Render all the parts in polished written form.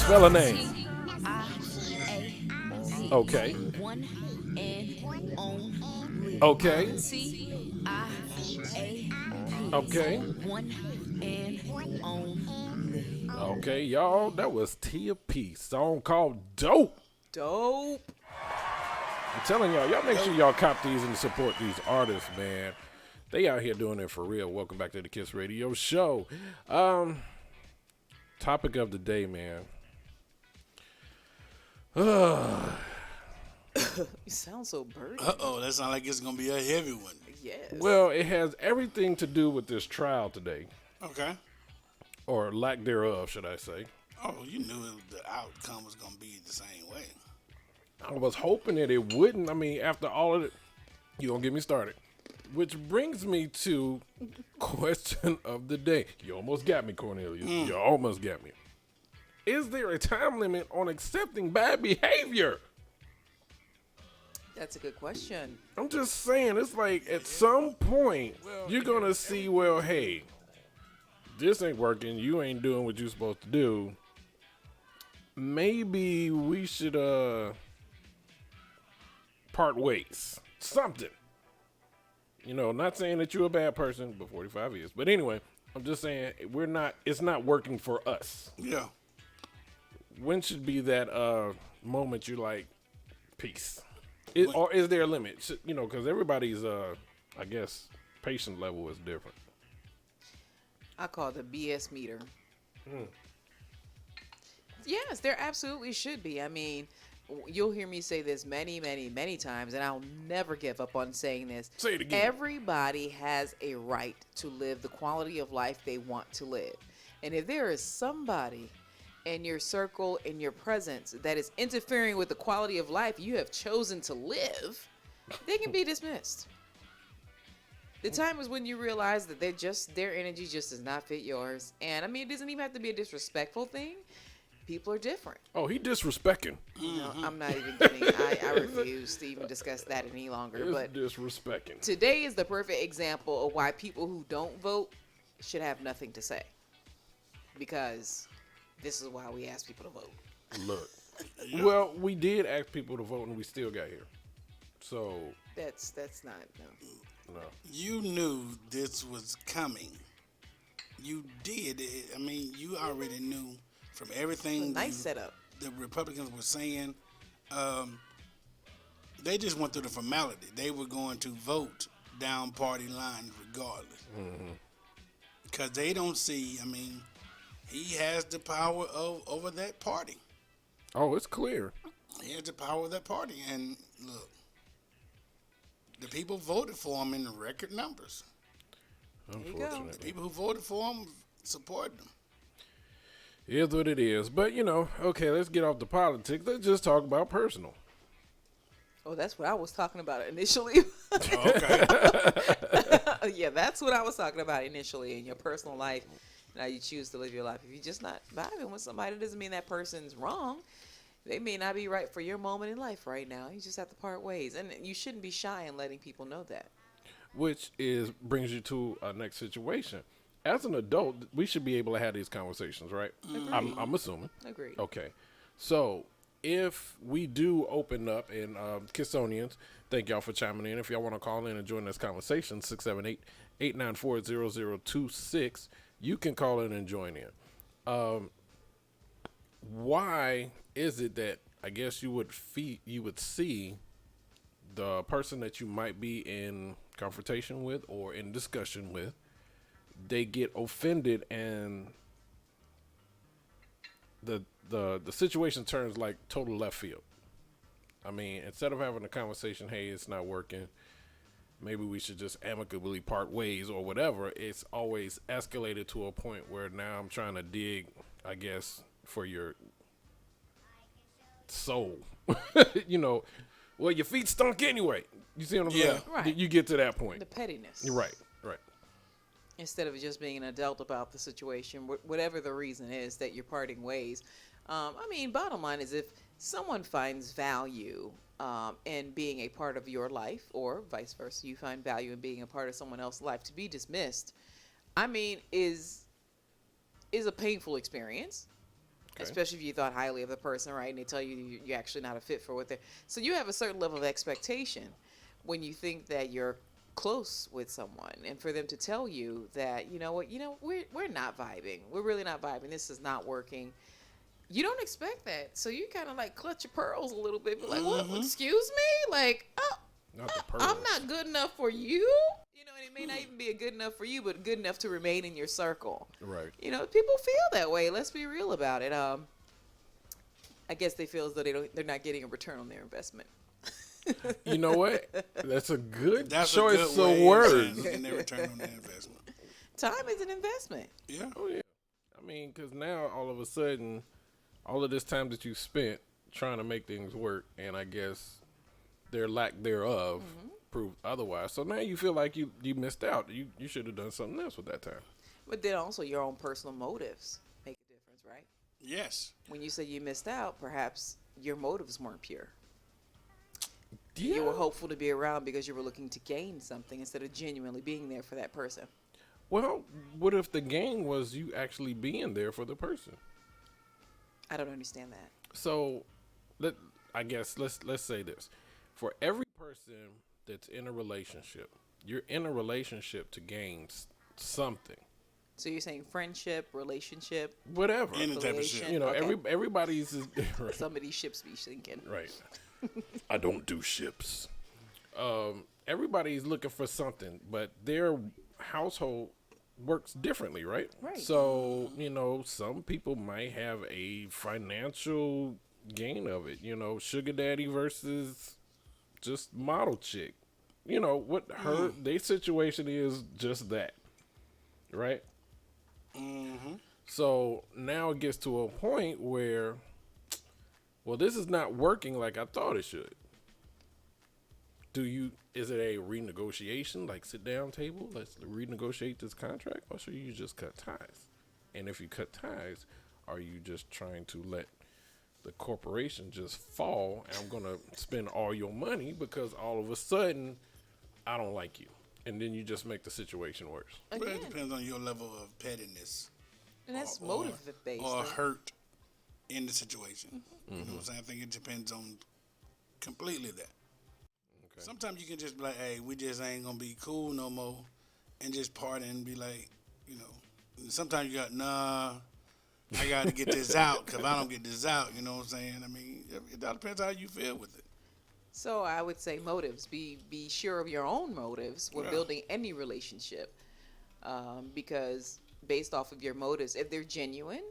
Spell a name. Okay. One and only Okay. T-I-A-P. Okay. One and only. Okay, y'all. That was Tia P. Song called Dope. Dope. I'm telling y'all make sure y'all cop these and support these artists, man. They out here doing it for real. Welcome back to the Kiss Radio Show. Topic of the day, man. You sound so burdened. Uh-oh, that sounds like it's going to be a heavy one. Yes. Well, it has everything to do with this trial today, Okay. or lack thereof, should I say. Oh, you knew the outcome was going to be the same way. I was hoping that it wouldn't. I mean, after all of it, you don't get me started. Which brings me to question of the day. You almost got me, Cornelius. You almost got me. Is there a time limit on accepting bad behavior? That's a good question. I'm just saying, it's like at some point, you're going to see, well, hey, this ain't working. You ain't doing what you're supposed to do. Maybe we should part ways. Something. You know, not saying that you're a bad person, but 45 years. But anyway, I'm just saying it's not working for us. Yeah. When should be that moment you're like, peace? Or is there a limit? You know, because everybody's, I guess, patient level is different. I call it the BS meter. Yes, there absolutely should be. I mean, you'll hear me say this many, many, many times, and I'll never give up on saying this. Say it again. Everybody has a right to live the quality of life they want to live. And if there is somebody in your circle, in your presence, that is interfering with the quality of life you have chosen to live, they can be dismissed. The time is when you realize that their energy just does not fit yours. And I mean, it doesn't even have to be a disrespectful thing. People are different. Oh, he disrespecting. No, I'm not even kidding. I refuse to even discuss that any longer. It's But disrespecting. today is the perfect example of why people who don't vote should have nothing to say. Because this is why we ask people to vote. Look. Well, we did ask people to vote and we still got here. So, That's not, no. no. You knew this was coming. You did. I mean, you already knew from everything Nice setup. the Republicans were saying. They just went through the formality. They were going to vote down party lines regardless. Because they don't see, I mean, he has the power over that party. Oh, it's clear. He has the power of that party. And look, the people voted for him in record numbers. you go. Unfortunately. The people who voted for him supported him. It is what it is. But, you know, okay, let's get off the politics. Let's just talk about personal. Oh, that's what I was talking about initially. Okay. Yeah, that's what I was talking about initially in your personal life. Now you choose to live your life. If you're just not vibing with somebody, it doesn't mean that person's wrong. They may not be right for your moment in life right now. You just have to part ways. And you shouldn't be shy in letting people know that. Which brings you to our next situation. As an adult, we should be able to have these conversations, right? I'm assuming. Agreed. Okay. So if we do open up, and Kissonians, thank y'all for chiming in. If y'all want to call in and join this conversation, 678-894-0026, you can call in and join in. Why is it that I guess you would see the person that you might be in confrontation with or in discussion with, they get offended and the situation turns like total left field? I mean, instead of having a conversation, hey, it's not working, maybe we should just amicably part ways or whatever, it's always escalated to a point where now I'm trying to dig, I guess, for your soul. You know, well, your feet stunk anyway. You see what I'm saying? Right. You get to that point. The pettiness. You're right. Right. Instead of just being an adult about the situation, whatever the reason is that you're parting ways. I mean, bottom line is if someone finds value in being a part of your life, or vice versa, you find value in being a part of someone else's life, to be dismissed, I mean, is a painful experience. especially if you thought highly of the person, right? And they tell you you're actually not a fit for what they're. So you have a certain level of expectation when you think that you're close with someone, and for them to tell you that, you know what, we're not vibing. We're really not vibing. This is not working. You don't expect that, so you kind of like clutch your pearls a little bit, be like, "What? Excuse me? Like, Not the pearls. I'm not good enough for you." And it may not even be good enough for you, but good enough to remain in your circle. Right. People feel that way. Let's be real about it. I guess they feel as though they're not getting a return on their investment. You know what? That's a good That's choice a good way of words. getting their return on their investment. Time is an investment. Yeah. Oh yeah. I mean, because now all of a sudden, all of this time that you spent trying to make things work, and I guess their lack thereof proved otherwise. So now you feel like you missed out. You should have done something else with that time. But then also your own personal motives make a difference, right? Yes. When you say you missed out, perhaps your motives weren't pure. Yeah. You were hopeful to be around because you were looking to gain something instead of genuinely being there for that person. Well, what if the gain was you actually being there for the person? I don't understand that. So, I guess let's say this: for every person that's in a relationship, you're in a relationship to gain something, So you're saying friendship, relationship, whatever. Any type of shit. affiliation? You know, Okay. everybody's is right. Some of these ships be sinking. Right. I don't do ships. Everybody's looking for something, but their household works differently, right? Right. So, some people might have a financial gain of it. Sugar daddy versus just model chick. What their situation is just that. Right? Mm-hmm. So now it gets to a point where, well, this is not working like I thought it should. Is it a renegotiation, like sit down table, let's renegotiate this contract, or should you just cut ties? And if you cut ties, are you just trying to let the corporation just fall and I'm going to spend all your money because all of a sudden I don't like you? And then you just make the situation worse. But Again, it depends on your level of pettiness and that's or- motive based. or hurt in the situation. You know what I'm saying? I think it depends on completely that. Okay. Sometimes you can just be like, hey, we just ain't going to be cool no more, and just party and be like, sometimes you got, I got to get this out, because if I don't get this out, you know what I'm saying? I mean, it all depends how you feel with it. So I would say motives. Be sure of your own motives when Yeah. building any relationship, because based off of your motives, if they're genuine,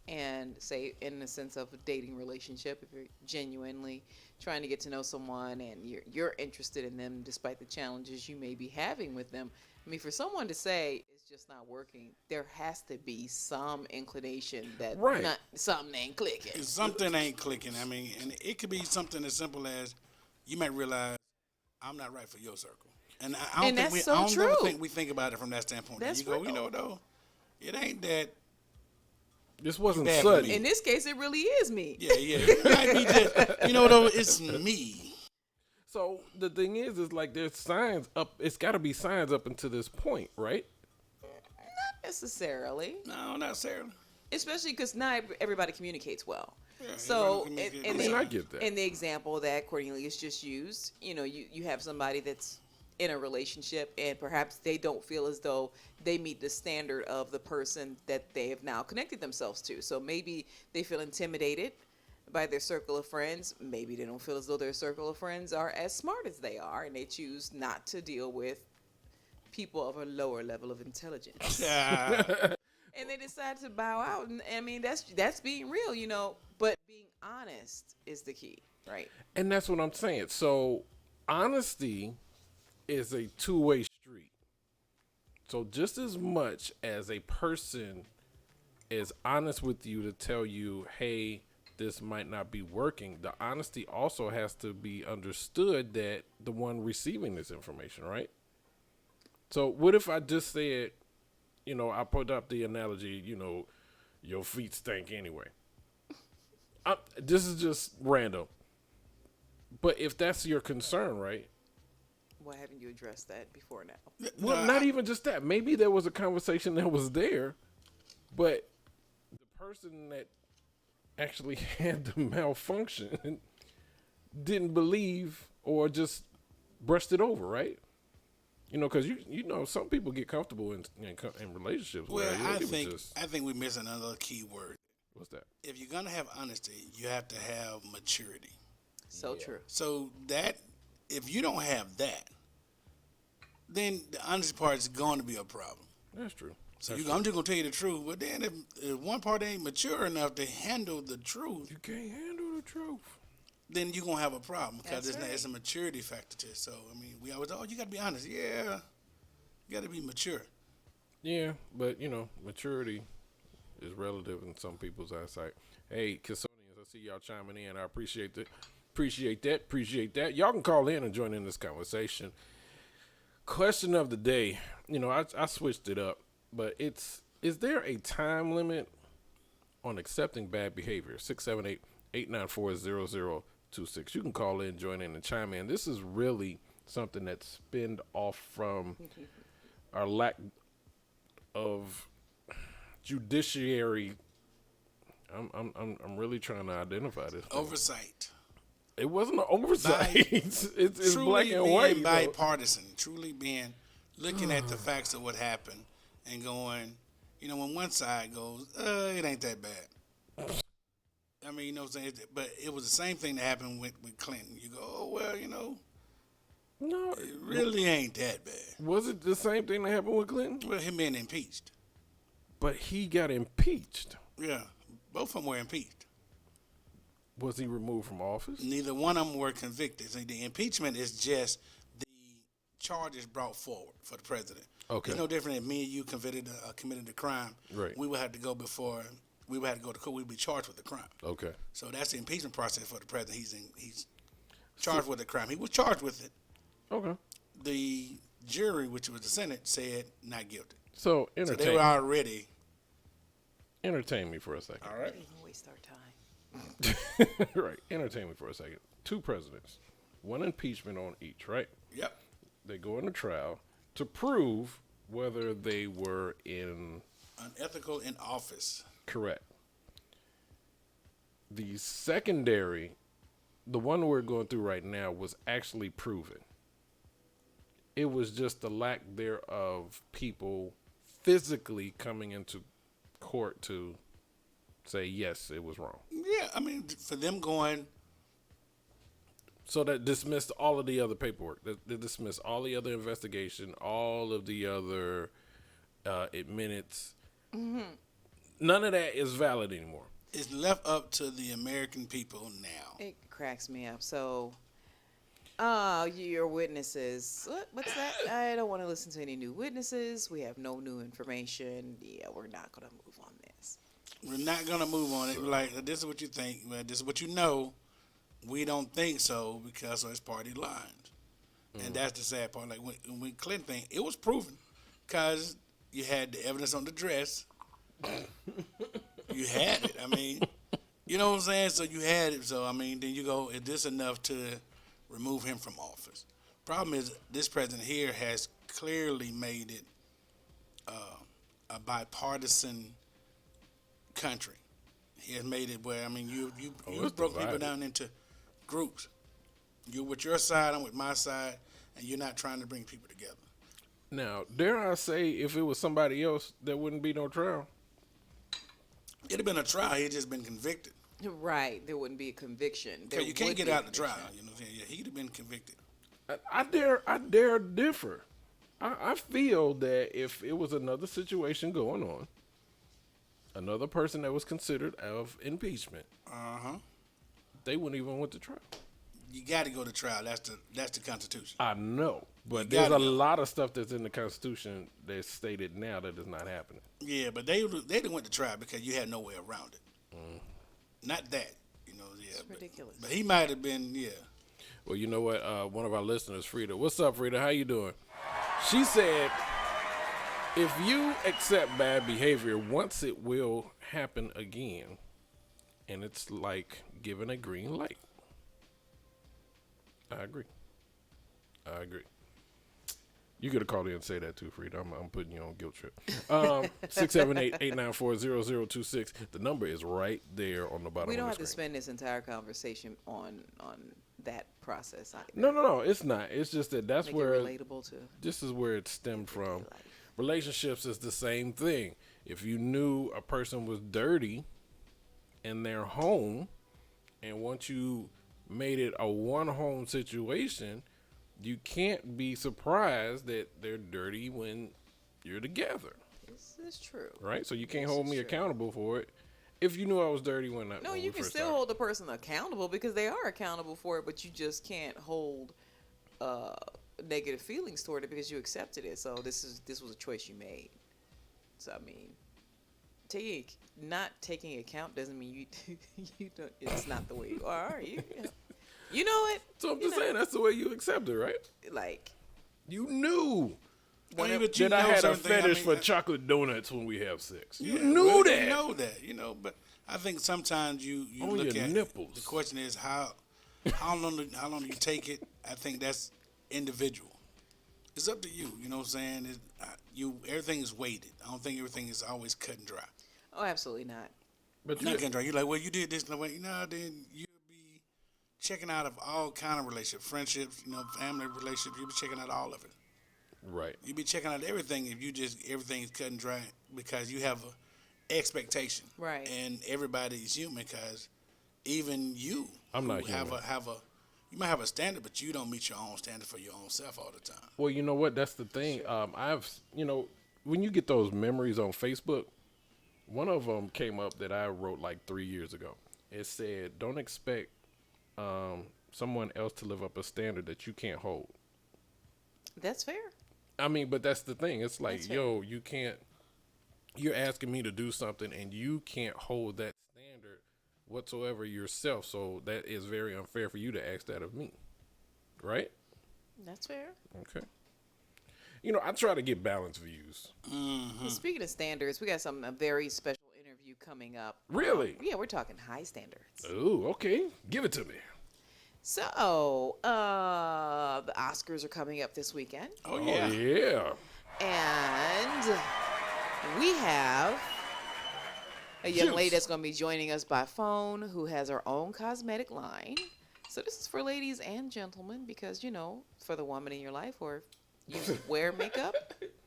and say in the sense of a dating relationship, if you're genuinely trying to get to know someone and you're interested in them despite the challenges you may be having with them, I mean, for someone to say it's just not working, there has to be some inclination that Right. something ain't clicking. If something ain't clicking, I mean, and it could be something as simple as you might realize I'm not right for your circle. And I don't And think that's so I don't true. never think we think about it from that standpoint. That's You go, real. though, it ain't that. This wasn't Bad for sudden. me. In this case, it really is me. Yeah. It might be just, though, it's me. So the thing is like there's signs up. It's got to be signs up until this point, right? Not necessarily. No, not necessarily. Especially because not everybody communicates well. Yeah, So, everybody communicates in I mean, I get that. in the example that Cornelius just used, you have somebody that's in a relationship and perhaps they don't feel as though they meet the standard of the person that they have now connected themselves to. So maybe they feel intimidated by their circle of friends. Maybe they don't feel as though their circle of friends are as smart as they are, and they choose not to deal with people of a lower level of intelligence. Yeah. And they decide to bow out. And I mean, that's being real, but being honest is the key, right? And that's what I'm saying. So honesty is a two-way street. So just as much as a person is honest with you to tell you, hey, this might not be working, the honesty also has to be understood that the one receiving this information, right? So what if I just said, I put up the analogy, your feet stink anyway. This is just random. But if that's your concern, right? Why haven't you addressed that before now? Well, not even just that. Maybe there was a conversation that was there, but the person that actually had the malfunction, didn't believe or just brushed it over, right? You know, because you know some people get comfortable in relationships. Well, where I it was think just, I think we're missing another key word. what's that? If you're gonna have honesty, you have to have maturity. So Yeah. true. So that if you don't have that, then the honesty part is going to be a problem. That's true. So That's I'm just gonna tell you the truth. But then if one part ain't mature enough to handle the truth, you can't handle the truth. then you're gonna have a problem because That's right. it's a maturity factor to it. So I mean, we always you gotta be honest. Yeah, you gotta be mature. Yeah, but you know, maturity is relative in some people's eyesight. Hey, Kisonians, I see y'all chiming in. I appreciate that. Appreciate that. Y'all can call in and join in this conversation. Question of the day. You know, I switched it up, but is there a time limit on accepting bad behavior? 678-894-0026. You can call in, join in, and chime in. This is really something that spinned off from our lack of judiciary. I'm really trying to identify this thing. Oversight. It wasn't an oversight. it's black Truly and being white. bipartisan. Truly being looking at the facts of what happened and going, you know, when one side goes, it ain't that bad. I mean, you know what I'm saying? But it was the same thing that happened with Clinton. You go, oh, well, you know, No, it really ain't that bad. was it the same thing that happened with Clinton? Well, him being impeached. But he got impeached. Yeah, both of them were impeached. Was he removed from office? Neither one of them were convicted. So the impeachment is just the charges brought forward for the president. Okay. It's no different if me and you committed a crime. Right. We would have to go before. We would have to go to court. We'd be charged with the crime. Okay. So that's the impeachment process for the president. He's charged with the crime. He was charged with it. Okay. The jury, which was the Senate, said not guilty. So So they entertain, were already. entertain me for a second. All right. Didn't even waste our time. Right. Entertain me for a second. Two presidents, one impeachment on each, right? Yep. They go into trial to prove whether they were Unethical in office. correct. The secondary, the one we're going through right now, was actually proven. It was just the lack thereof people physically coming into court to say, yes, it was wrong. Yeah, I mean, for them going, So that dismissed all of the other paperwork. They dismissed all the other investigation, all of the other minutes. Mm-hmm. None of that is valid anymore. it's left up to the American people now. It cracks me up. So, your witnesses. What's that? I don't want to listen to any new witnesses. We have no new information. Yeah, we're not going to move on this. We're not gonna move on it. Like, this is what you think. Well, this is what you know. We don't think so because it's party lines, and that's the sad part. Like when Clinton thing, it was proven because you had the evidence on the dress. You had it. I mean, you know what I'm saying. So you had it. So I mean, then you go, is this enough to remove him from office? Problem is, this president here has clearly made it a bipartisan country. He has made it where, I mean, you it's broke people divided. down into groups. You're with your side, I'm with my side, and you're not trying to bring people together. Now, dare I say, if it was somebody else, there wouldn't be no trial. It'd have been a trial. He'd just been convicted. Right. There wouldn't be a conviction. There Because you can't would get be a out the trial. conviction. You know what I'm saying? Yeah, he'd have been convicted. I dare differ. I feel that if it was another situation going on, another person that was considered of impeachment, they wouldn't even went to trial. You got to go to trial. That's the Constitution. I know, but You there's a gotta go. lot of stuff that's in the Constitution that's stated now that is not happening. Yeah, but they didn't went to trial because you had no way around it. Not that, you know. Yeah, It's but, ridiculous. But he might have been. Yeah. Well, you know what? One of our listeners, Frida. What's up, Frida? How you doing? She said, if you accept bad behavior, once it will happen again. And it's like giving a green light. I agree. You could have called in and say that too, Frida. I'm putting you on guilt trip. 678-894-0026. The number is right there on the bottom We don't of have the to screen. spend this entire conversation on that process either. No, it's not. It's just that's Make where it relatable to this is where it stemmed from. life. Relationships is the same thing. If you knew a person was dirty in their home, and once you made it a one-home situation, you can't be surprised that they're dirty when you're together, This is true. right? So you can't This hold is me true. accountable for it. If you knew I was dirty when No, when you we can first still started. hold the person accountable because they are accountable for it, but you just can't hold negative feelings toward it because you accepted it. So this was a choice you made. So I mean, not taking account doesn't mean you don't. It's not the way you are. You know it. So I'm You just know, saying that's the way you accept it, right? like You knew I mean, but you that I know had a certain things. fetish I for mean, chocolate donuts when we have sex. You yeah, knew well, that. You know that, but I think sometimes you On look your at nipples. The question is how long do you take it? I think that's individual. It's up to you. You know what I'm saying? Everything is weighted. I don't think everything is always cut and dry. oh, absolutely not. But Not cut and dry. You're like, well, you did this, and then you'll be checking out of all kind of relationships, friendships, family relationships. You'll be checking out all of it. right. You'll be checking out everything if everything is cut and dry because you have a expectation. Right. And everybody is human because even you I'm not who have human. you might have a standard, but you don't meet your own standard for your own self all the time. Well, you know what? That's the thing. When you get those memories on Facebook, one of them came up that I wrote like 3 years ago. It said, "Don't expect someone else to live up a standard that you can't hold." That's fair. I mean, but that's the thing. It's like, That's fair. yo, you can't. You're asking me to do something, and you can't hold that standard whatsoever yourself. So that is very unfair for you to ask that of me, right? That's fair. Okay. I try to get balanced views. Well, speaking of standards, we got a very special interview coming up. Really? Yeah, we're talking high standards. Ooh, okay. Give it to me. So, the Oscars are coming up this weekend, Oh, Oh, yeah. yeah. and we have a young Juice. lady that's going to be joining us by phone who has her own cosmetic line. So this is for ladies and gentlemen because, for the woman in your life, or if you wear makeup,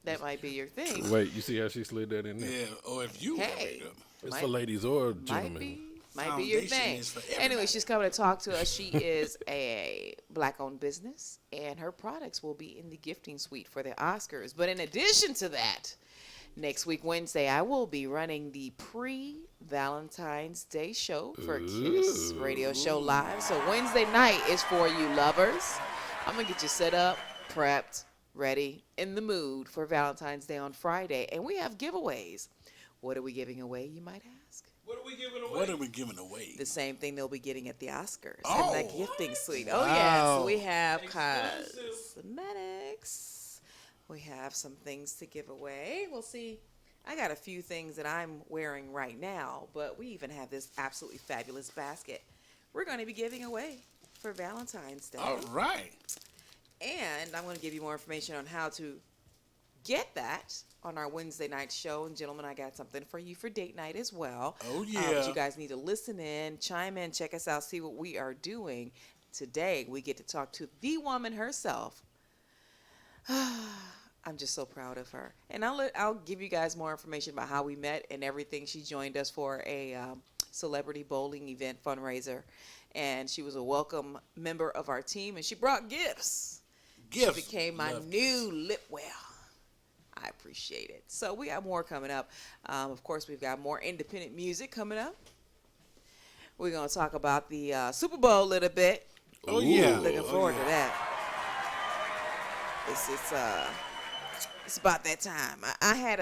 that might be your thing. Wait, you see how she slid that in there? Yeah. Or if you Hey. It's Might- for ladies or Might gentlemen. be your Foundation thing. is for Anyway, everybody. she's coming to talk to us. She is a black-owned business, and her products will be in the gifting suite for the Oscars. But in addition to that, next week, Wednesday, I will be running the pre-Valentine's Day show for KISS Radio Show Live. So Wednesday night is for you lovers. I'm going to get you set up, prepped, ready, in the mood for Valentine's Day on Friday. And we have giveaways. What are we giving away, you might ask? What are we giving away? What are we giving away? The same thing they'll be getting at the Oscars in Oh. that gifting suite. Oh, yeah. So Wow. we have Exclusive. cosmetics. We have some things to give away. We'll see. I got a few things that I'm wearing right now, but we even have this absolutely fabulous basket we're going to be giving away for Valentine's Day. All right. And I'm going to give you more information on how to get that on our Wednesday night show. And gentlemen, I got something for you for date night as well. Oh, But yeah. you guys need to listen in, chime in, check us out, see what we are doing. Today, we get to talk to the woman herself. I'm just so proud of her. And I'll give you guys more information about how we met and everything. She joined us for a celebrity bowling event fundraiser. And she was a welcome member of our team. And she brought gifts. Gifts. She became my Love new lip well. I appreciate it. So we got more coming up. Of course, we've got more independent music coming up. We're going to talk about the Super Bowl a little bit. Oh, yeah. Looking forward to that. It's about that time. I had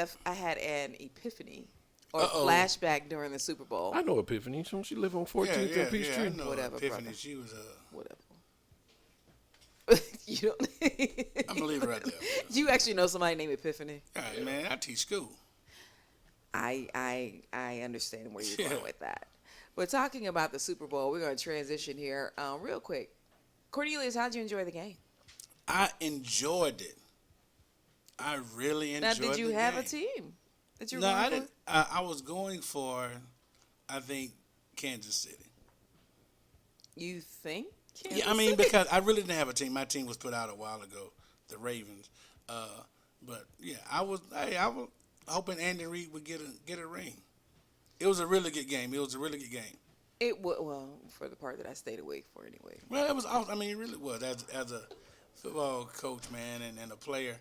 an epiphany or Uh-oh. flashback during the Super Bowl. I know Epiphany. Don't she live on 14th Yeah, and Peachtree? I know Whatever, Epiphany. brother. She was Whatever. You don't. I'm gonna leave it right there. You actually know somebody named Epiphany? Yeah, man, I teach school. I understand where you're Yeah. going with that. We're talking about the Super Bowl. We're going to transition here real quick. Cornelius, how'd you enjoy the game? I enjoyed it. I really enjoyed. Now, did you the have game. a team that you were No, going I for? didn't. I was going for, I think, Kansas City. You think? Yeah, I mean, because I really didn't have a team. My team was put out a while ago, the Ravens. But yeah, I was hoping Andy Reid would get a ring. It was a really good game. It was a really good game. It was, well, for the part that I stayed awake for anyway. Well, it was awesome. I mean, it really was. As a football coach, man, and a player,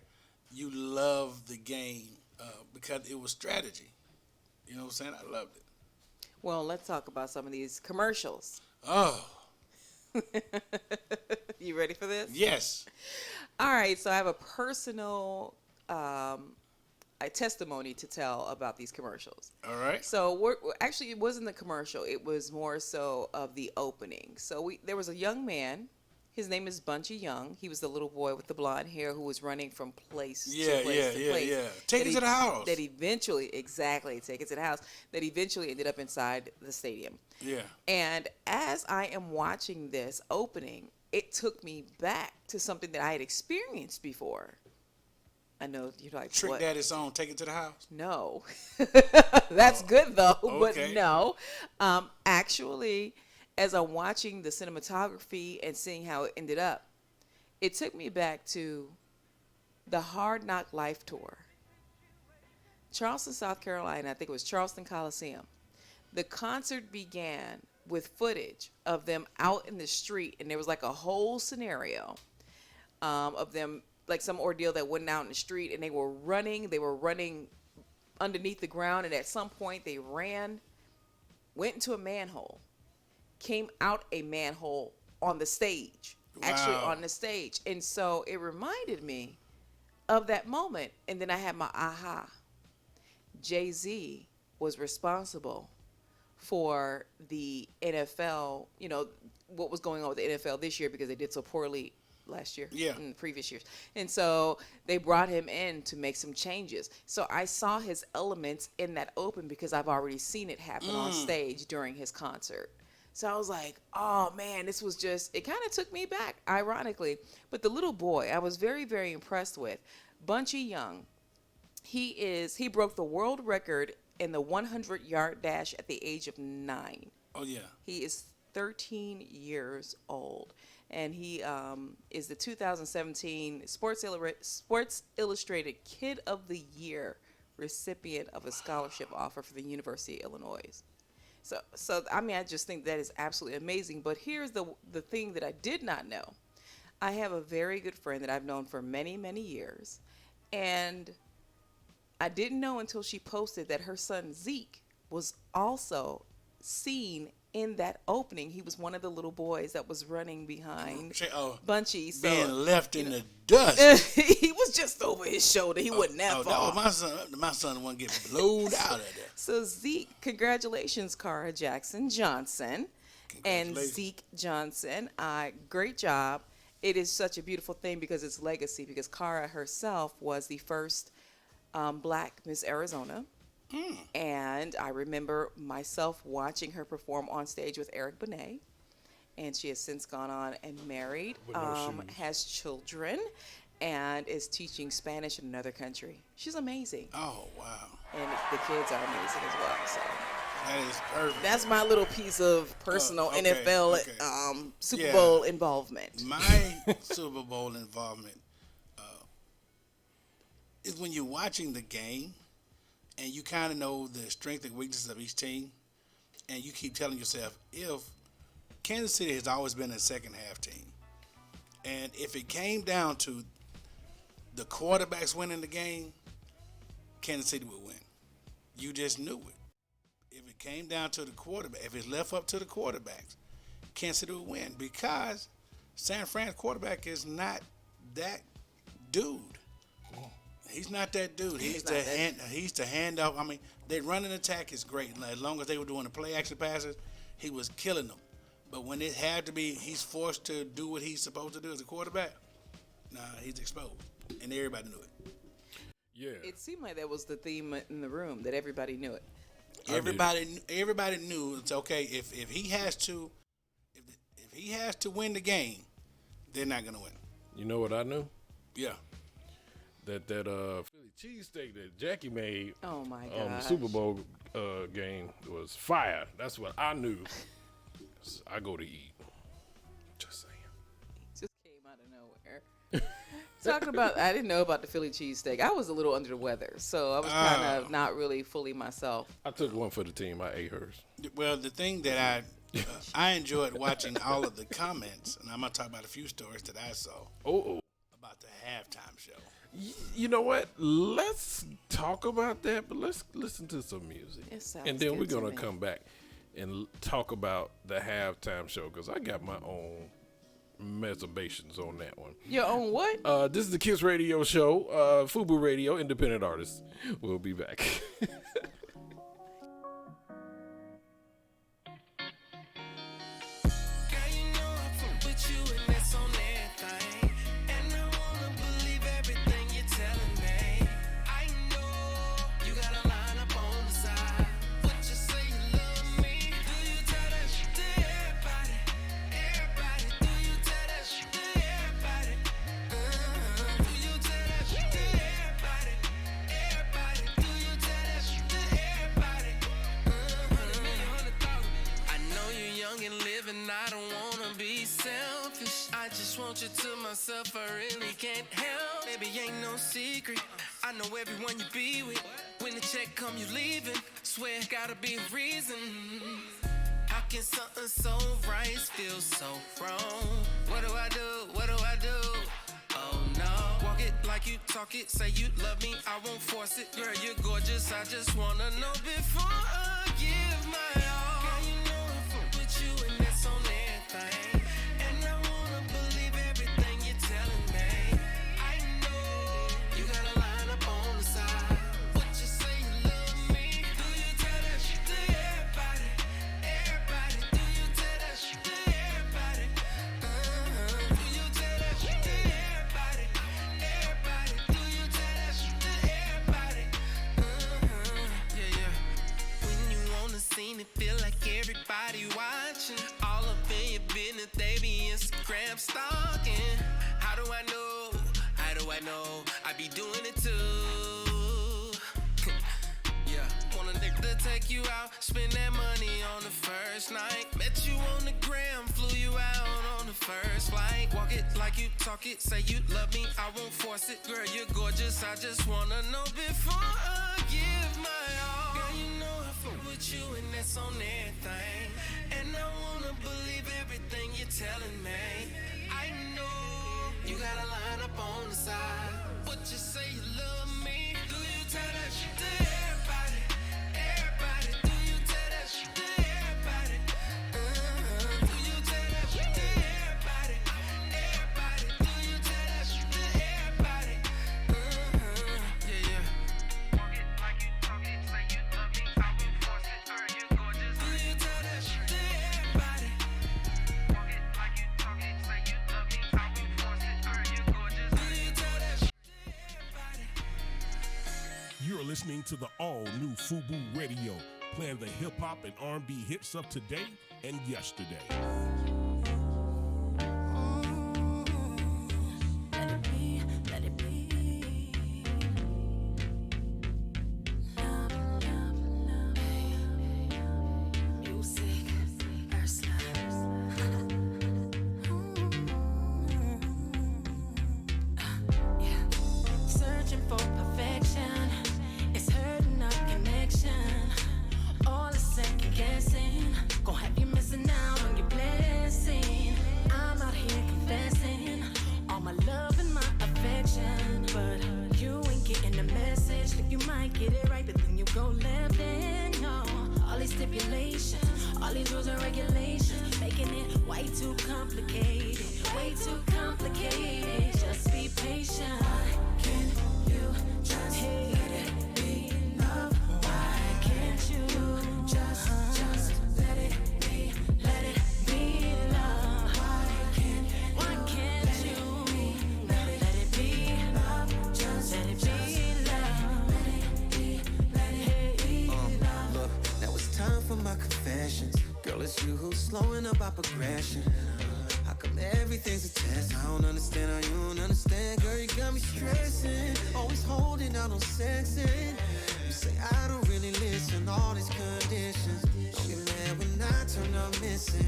you love the game because it was strategy. You know what I'm saying? I loved it. Well, let's talk about some of these commercials. Oh, You ready for this? yes. All right, so I have a personal a testimony to tell about these commercials. All right. So actually, it wasn't the commercial. It was more so of the opening. So there was a young man. His name is Bunchy Young. He was the little boy with the blonde hair who was running from place to place to place. Take it to the house. That eventually, exactly, take it to the house. That eventually ended up inside the stadium. Yeah. And as I am watching this opening, it took me back to something that I had experienced before. I know you're like, Trick what? Daddy's song, Take It to the House. No. That's good, though. Okay. But no. Actually, as I'm watching the cinematography and seeing how it ended up, it took me back to the Hard Knock Life Tour. Charleston, South Carolina, I think it was Charleston Coliseum. The concert began with footage of them out in the street, and there was like a whole scenario of them, like some ordeal that went out in the street, and they were running underneath the ground, and at some point they went into a manhole, came out a manhole on the stage, actually Wow. on the stage. And so it reminded me of that moment, and then I had my aha. Jay-Z was responsible for the NFL, what was going on with the NFL this year because they did so poorly last year, in the previous years. And so they brought him in to make some changes. So I saw his elements in that open because I've already seen it happen on stage during his concert. So I was like, oh man, this was just, it kind of took me back, ironically. But the little boy, I was very, very impressed with. Bunchy Young, he broke the world record in the 100-yard dash at the age of 9. Oh, yeah. He is 13 years old, and he is the 2017 Sports Illustrated Kid of the Year recipient of a scholarship offer for the University of Illinois. So I mean, I just think that is absolutely amazing. But here's the thing that I did not know. I have a very good friend that I've known for many, many years, and I didn't know until she posted that her son Zeke was also seen in that opening. He was one of the little boys that was running behind Bunchy. So, being left in the dust. he was just over his shoulder. He wasn't that far. That was my son. My son wasn't getting blowed out of there. So Zeke, congratulations, Cara Jackson Johnson. And Zeke Johnson, great job. It is such a beautiful thing because it's legacy, because Cara herself was the first Black Miss Arizona. And I remember myself watching her perform on stage with Eric Benet. And she has since gone on and married, has children, and is teaching Spanish in another country. She's amazing. Oh, wow. And the kids are amazing as well. So That is perfect. that's my little piece of personal okay, NFL okay. Super Bowl involvement. My Super Bowl involvement is when you're watching the game and you kind of know the strength and weaknesses of each team, and you keep telling yourself, if Kansas City has always been a second half team, and if it came down to the quarterbacks winning the game, Kansas City would win. You just knew it. If it came down to the quarterback, if it's left up to the quarterbacks, Kansas City would win because San Fran's quarterback is not that dude. He's not that dude. He's the handoff. I mean, their running attack is great. As long as they were doing the play action passes, he was killing them. But when it had to be, he's forced to do what he's supposed to do as a quarterback. Nah, he's exposed, and everybody knew it. Yeah. It seemed like that was the theme in the room, that everybody knew it. Everybody knew it's okay if he has to win the game, they're not gonna win. You know what I knew? Yeah. that Philly cheesesteak that Jackie made Oh my on the gosh. Super Bowl game was fire. That's what I knew. I go to eat. Just saying. Just came out of nowhere. Talking about, I didn't know about the Philly cheesesteak. I was a little under the weather, so I was kind of not really fully myself. I took one for the team. I ate hers. Well, the thing that I enjoyed watching all of the comments, and I'm gonna talk about a few stories that I saw Oh. about the halftime show. You know what? Let's talk about that, but let's listen to some music. It sounds And then we're good to going to me. come back and talk about the halftime show because I got my own reservations on that one. Your own what? This is the Kiss Radio Show, FUBU Radio, independent artists. We'll be back. Want you to myself, I really can't help. Baby, ain't no secret. I know everyone you be with. When the check come, you leaving. Swear, gotta be a reason. How can something so right feel so wrong? What do I do? What do I do? Oh no. Walk it like you talk it. Say you love me, I won't force it. Girl, you're gorgeous. I just wanna know before I give my all. Girl, you know I fuck with you, and that's on everything. It feel like everybody watching. All up in your business, they be Instagram stalking. How do I know? How do I know? I be doing it too. Yeah, want a nigga to take you out, spend that money on the first night. Met you on the gram, flew you out on the first flight. Walk it like you talk it, say you love me, I won't force it. Girl, you're gorgeous, I just wanna know before I give my all. Girl, you know I fuck with you and that's on everything. And I wanna believe everything you're telling me. I know you got a line up on the side. What you say you love me? Do you tell that shit to everybody? Everybody, do you tell that shit to everybody? Do you tell that shit to everybody? Everybody, do you tell that shit to everybody? Yeah, yeah. Walk it like you talk it, say you love me, I will force it. Girl, you gorgeous. Do you tell that shit to everybody? Walk it like you talk it, say you love me, I will force it. Girl, you gorgeous. Do you tell that shit to everybody? You're listening to the all-new FUBU Radio, playing the hip-hop and R&B hits of today and yesterday. Let it be, let it be. Love, love, love. Music, Ursula. Yeah. Searching for perfection, it's hurting our connection. All the second guessing, gon' have you missing out on your blessing. I'm out here confessing all my love and my affection, but you ain't getting the message. Think you might get it right, but then you go left and no. All these stipulations, all these rules and regulations, making it way too complicated, way too complicated. Just be patient. Can you just let it be love? Why can't you just let it be love? Why can't you let it be love? Just let it be love. Look, now it's time for my confessions. Girl, it's you who's slowing up our progression. How come Everything's a test. I don't understand how you don't understand. Girl, you got me stressing. Always holding out on sexing. You say I don't really listen. All these conditions. Don't get mad when I turn up missing.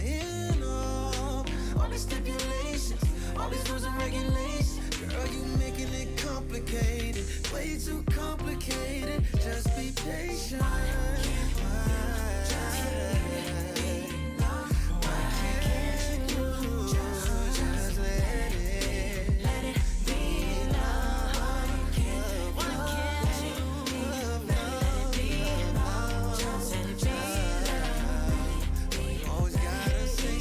You know, all these stipulations, all these rules and regulations. Girl, you making it complicated. Way too complicated. Just be patient. Always gotta say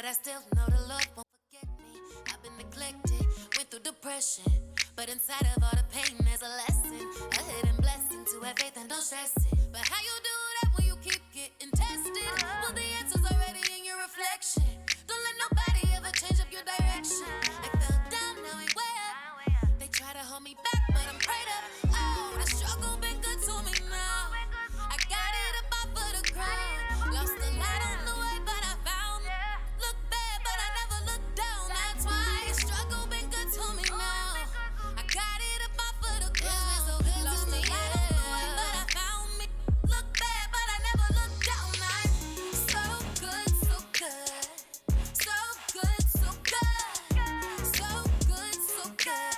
but I still know the Lord won't forget me. I've been neglected, went through depression, but inside of all the pain there's a lesson, a hidden blessing to have faith and don't stress it. But how you do that when you keep getting tested? Well, the answer's already in your reflection. Don't let nobody ever change up your direction. I fell down, now I'm way up. They try to hold me back, but I'm prayed up. Oh, the struggle been good to me now. I got it up off of the ground. Lost a lot on the way, but I found. Look bad, but I never look down. That's why the struggle been good to me now. I got it up off of the ground. Lost a lot on the way, but I found me. Look bad, but I never look down. I'm so good, so good. So good, so good. So good, so good.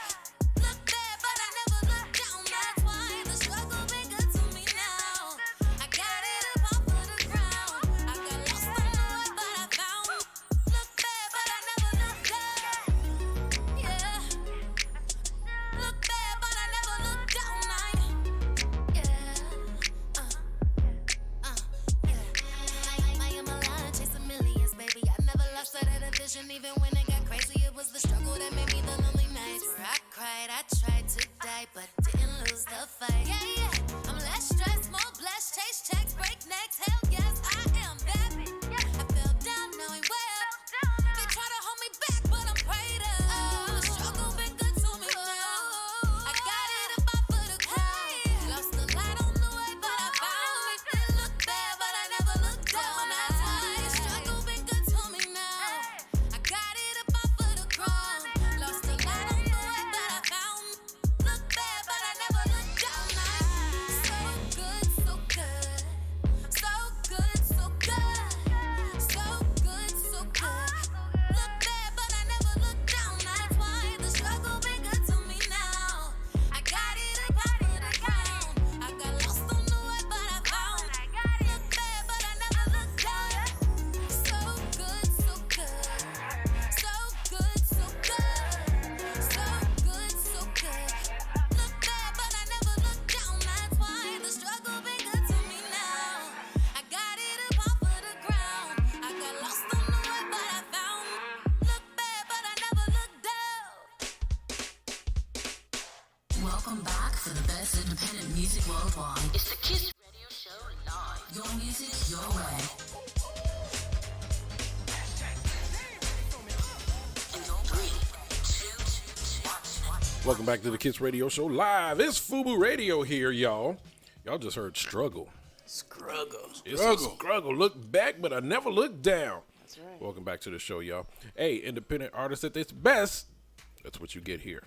Look bad, but I never look down. That's why the struggle been good to me now. I got it up off of the ground. I got lost on the way, but I found. Look bad, but I never look down. Yeah. Look bad, but I never look down. I am alive, chasing millions, baby. I never lost sight of the vision, even when it got crazy. It was the struggle that made me the lonely nights where I cried, I tried to die, but didn't lose the fight. Yeah, yeah. I'm less stressed, more blessed, chase checks, break necks. Hell yes, I am that. I fell down, now I'm way up. They try to hold me back, but I'm prayed up. Oh, the struggle been good to me now. I got it up off of the ground. Lost a lot on the way, but I found it. It looked bad, but I never looked down. That's why the struggle been good to me now. I got it up off of the ground. Lost a lot on the way, but I found. Look bad, but I never looked down. So good, so good. So good, so good. So good, so good. Look bad, but I never looked down. That's why the struggle been good to me now. I got it up off of the ground. I got lost on the way, but I found. Look bad, but I never looked down. So good, so good. So good, so good. So good, so good. Look bad, but I never looked down. That's why the struggle been good to me now. I got it up off of the ground. I got lost on the way, but I found. Look bad, but I never looked down. Welcome back for the best independent music worldwide. It's the Kiss Radio Show live. Your music, your way. In 3, 2, 1. Welcome back to the Kiss Radio Show live. It's FUBU Radio here, y'all. Y'all just heard struggle. Struggle. It's a struggle. Look back, but I never look down. That's right. Welcome back to the show, y'all. Hey, independent artist at its best. That's what you get here.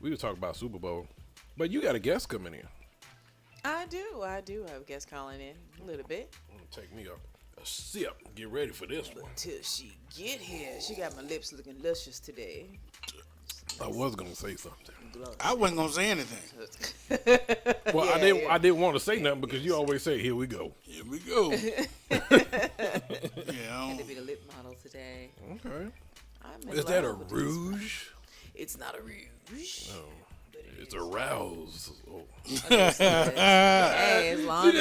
We were talking about Super Bowl, but you got a guest coming in. I do have a guest calling in a little bit. Take me a sip. Get ready for this one. Till she get here. She got my lips looking luscious today. I was gonna say something. I wasn't gonna say anything. Well, Yeah, I didn't want to say nothing because you always say, "Here we go." Here we go. Had Yeah. to be the lip model today. Okay. I'm in Is that a love with this. rouge? It's not a rouge. No. It's a rouse. Oh. Hey, as long as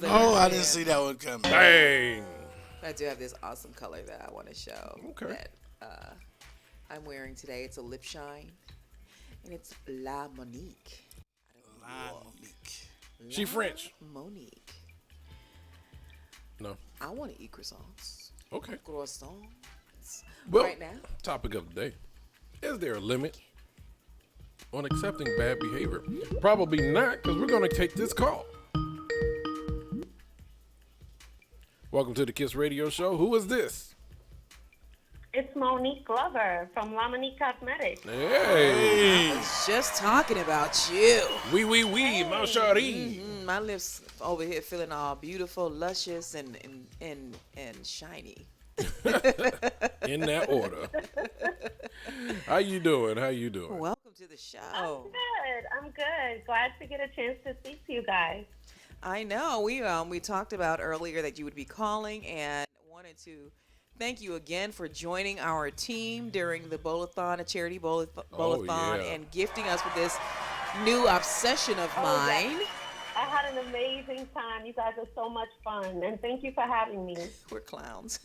Oh, I didn't see that one coming. Dang. I do have this awesome color that I want to show. Okay. That I'm wearing today. It's a lip shine, and it's La Monique. Monique. She French. Monique. No. I want to eat croissants. Okay. Croissants. Well, Right now. topic of the day. Is there a limit on accepting bad behavior? Probably not, because we're going to take this call. Welcome to the Kiss Radio Show. Who is this? It's Monique Glover from La Monique Cosmetics. Hey. I was just talking about you. Oui, mon chéri. My lips over here feeling all beautiful, luscious, and shiny. In that order. How you doing? Welcome to the show. I'm good. Glad to get a chance to speak to you guys. I know we talked about earlier that you would be calling, and wanted to thank you again for joining our team during the Bowl-a-thon, a charity bowl-a-thon, yeah. and gifting us with this new obsession of mine. I had an amazing time. You guys are so much fun, and thank you for having me. We're clowns.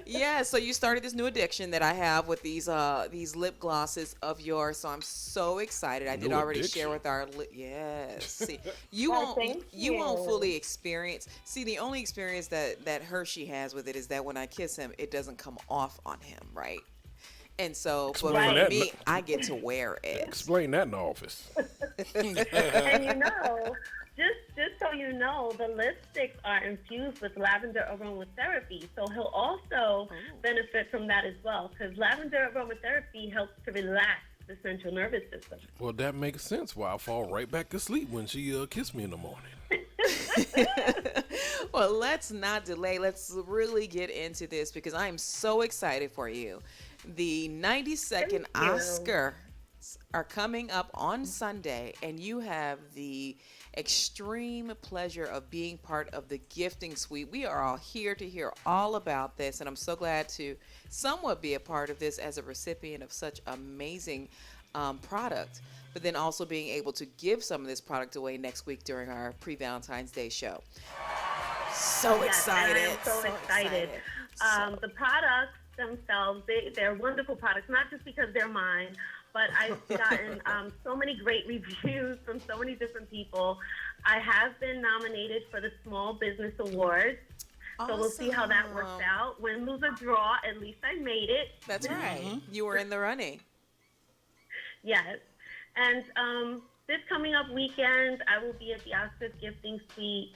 Yeah, so you started this new addiction that I have with these lip glosses of yours. So I'm so excited. I did New already addiction? share with our yes. See, you Oh, won't thank you won't you. fully experience. See, the only experience that Hershey has with it is that when I kiss him, it doesn't come off on him, right? And so, but Explain for that. me, I get to wear it. Explain that in the office. And just so you know, the lipsticks are infused with lavender aromatherapy, so he'll also benefit from that as well, because lavender aromatherapy helps to relax the central nervous system. Well, that makes sense. Why I fall right back to sleep when she kissed me in the morning. Well, let's not delay. Let's really get into this because I am so excited for you. The 92nd Thank you. Oscars are coming up on Sunday, and you have the extreme pleasure of being part of the gifting suite. We are all here to hear all about this, and I'm so glad to somewhat be a part of this as a recipient of such amazing product, but then also being able to give some of this product away next week during our pre-Valentine's Day show. So Yes, excited. and I am so excited. The products themselves, they're wonderful products, not just because they're mine, but I've gotten so many great reviews from so many different people. I have been nominated for the Small Business Awards. So we'll see how that works Awesome. out. Win, lose, or draw, at least I made it. That's right. You were in the running. Yes. And this coming up weekend, I will be at the Oscars Gifting Suite.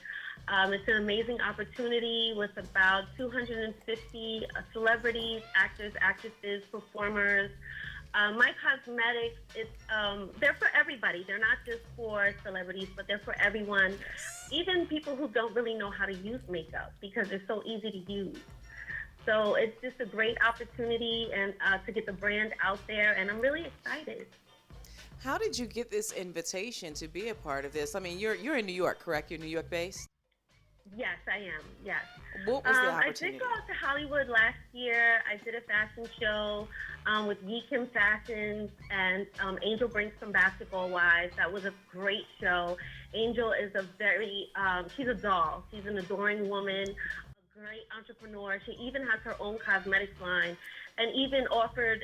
It's an amazing opportunity with about 250 celebrities, actors, actresses, performers. My cosmetics, they're for everybody. They're not just for celebrities, but they're for everyone, even people who don't really know how to use makeup because they're so easy to use. So it's just a great opportunity and to get the brand out there, and I'm really excited. How did you get this invitation to be a part of this? I mean, you're in New York, correct? You're New York based? Yes, I am. Yes. What was the I opportunity? did go out to Hollywood last year. I did a fashion show with Yi Kim Fashions and Angel Brings from Basketball Wives. That was a great show. Angel is she's a doll. She's an adoring woman, a great entrepreneur. She even has her own cosmetics line and even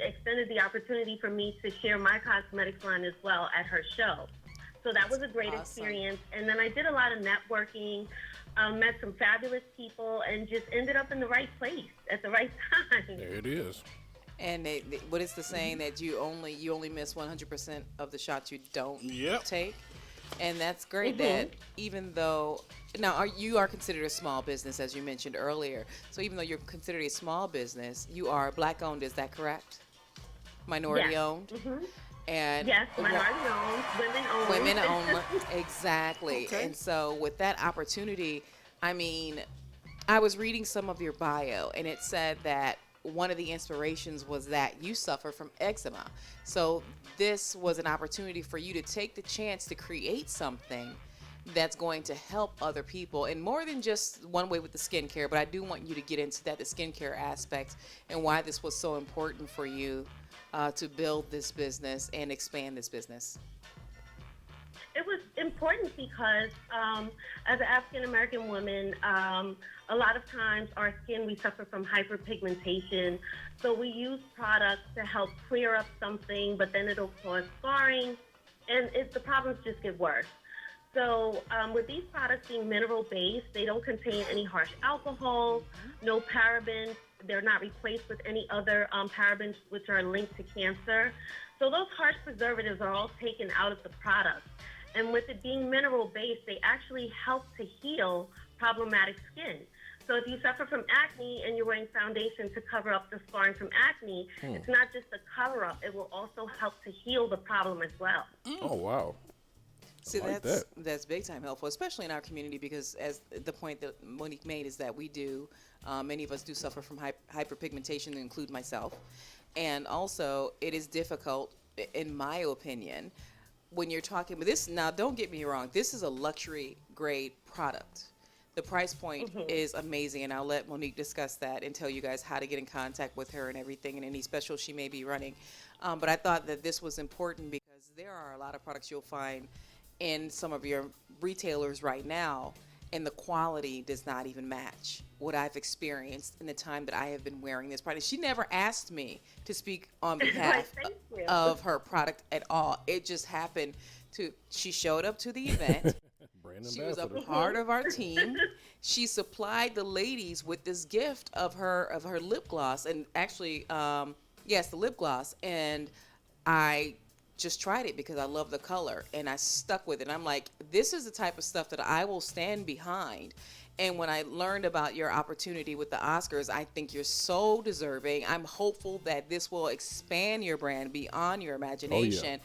extended the opportunity for me to share my cosmetics line as well at her show. So that was a great awesome. experience. And then I did a lot of networking. Met some fabulous people and just ended up in the right place at the right time. There it is. And what is the saying that you only miss 100% of the shots you don't Yep. take? And that's great that even though now you are considered a small business, as you mentioned earlier. So even though you're considered a small business, you are black owned. Is that correct? Minority Yes. owned. And Yes, minority owned, women owned. women owned, exactly. Okay. And so with that opportunity, I mean, I was reading some of your bio, and it said that one of the inspirations was that you suffer from eczema. So this was an opportunity for you to take the chance to create something that's going to help other people, and more than just one way with the skincare. But I do want you to get into that, the skincare aspect, and why this was so important for you to build this business and expand this business. It was important because as an African American woman, a lot of times our skin, we suffer from hyperpigmentation. So we use products to help clear up something, but then it'll cause scarring, and the problems just get worse. So with these products being mineral-based, they don't contain any harsh alcohols, no parabens. They're not replaced with any other parabens which are linked to cancer. So those harsh preservatives are all taken out of the product. And with it being mineral-based, they actually help to heal problematic skin. So if you suffer from acne and you're wearing foundation to cover up the scarring from acne, it's not just a cover-up. It will also help to heal the problem as well. Oh, wow. See, like that's big time helpful, especially in our community, because as the point that Monique made is that we do, many of us do suffer from hyperpigmentation, to include myself. And also, it is difficult, in my opinion, when you're talking about this. Now, don't get me wrong, this is a luxury grade product. The price point is amazing, and I'll let Monique discuss that and tell you guys how to get in contact with her and everything and any specials she may be running. But I thought that this was important because there are a lot of products you'll find in some of your retailers right now, and the quality does not even match what I've experienced in the time that I have been wearing this product. She never asked me to speak on behalf Thank you. of her product at all. It just happened to, she showed up to the event. Brand She was a ambassador. part of our team. She supplied the ladies with this gift of her lip gloss, and actually, yes, the lip gloss. And I just tried it because I love the color, and I stuck with it. I'm like, this is the type of stuff that I will stand behind. And when I learned about your opportunity with the Oscars, I think you're so deserving. I'm hopeful that this will expand your brand beyond your imagination.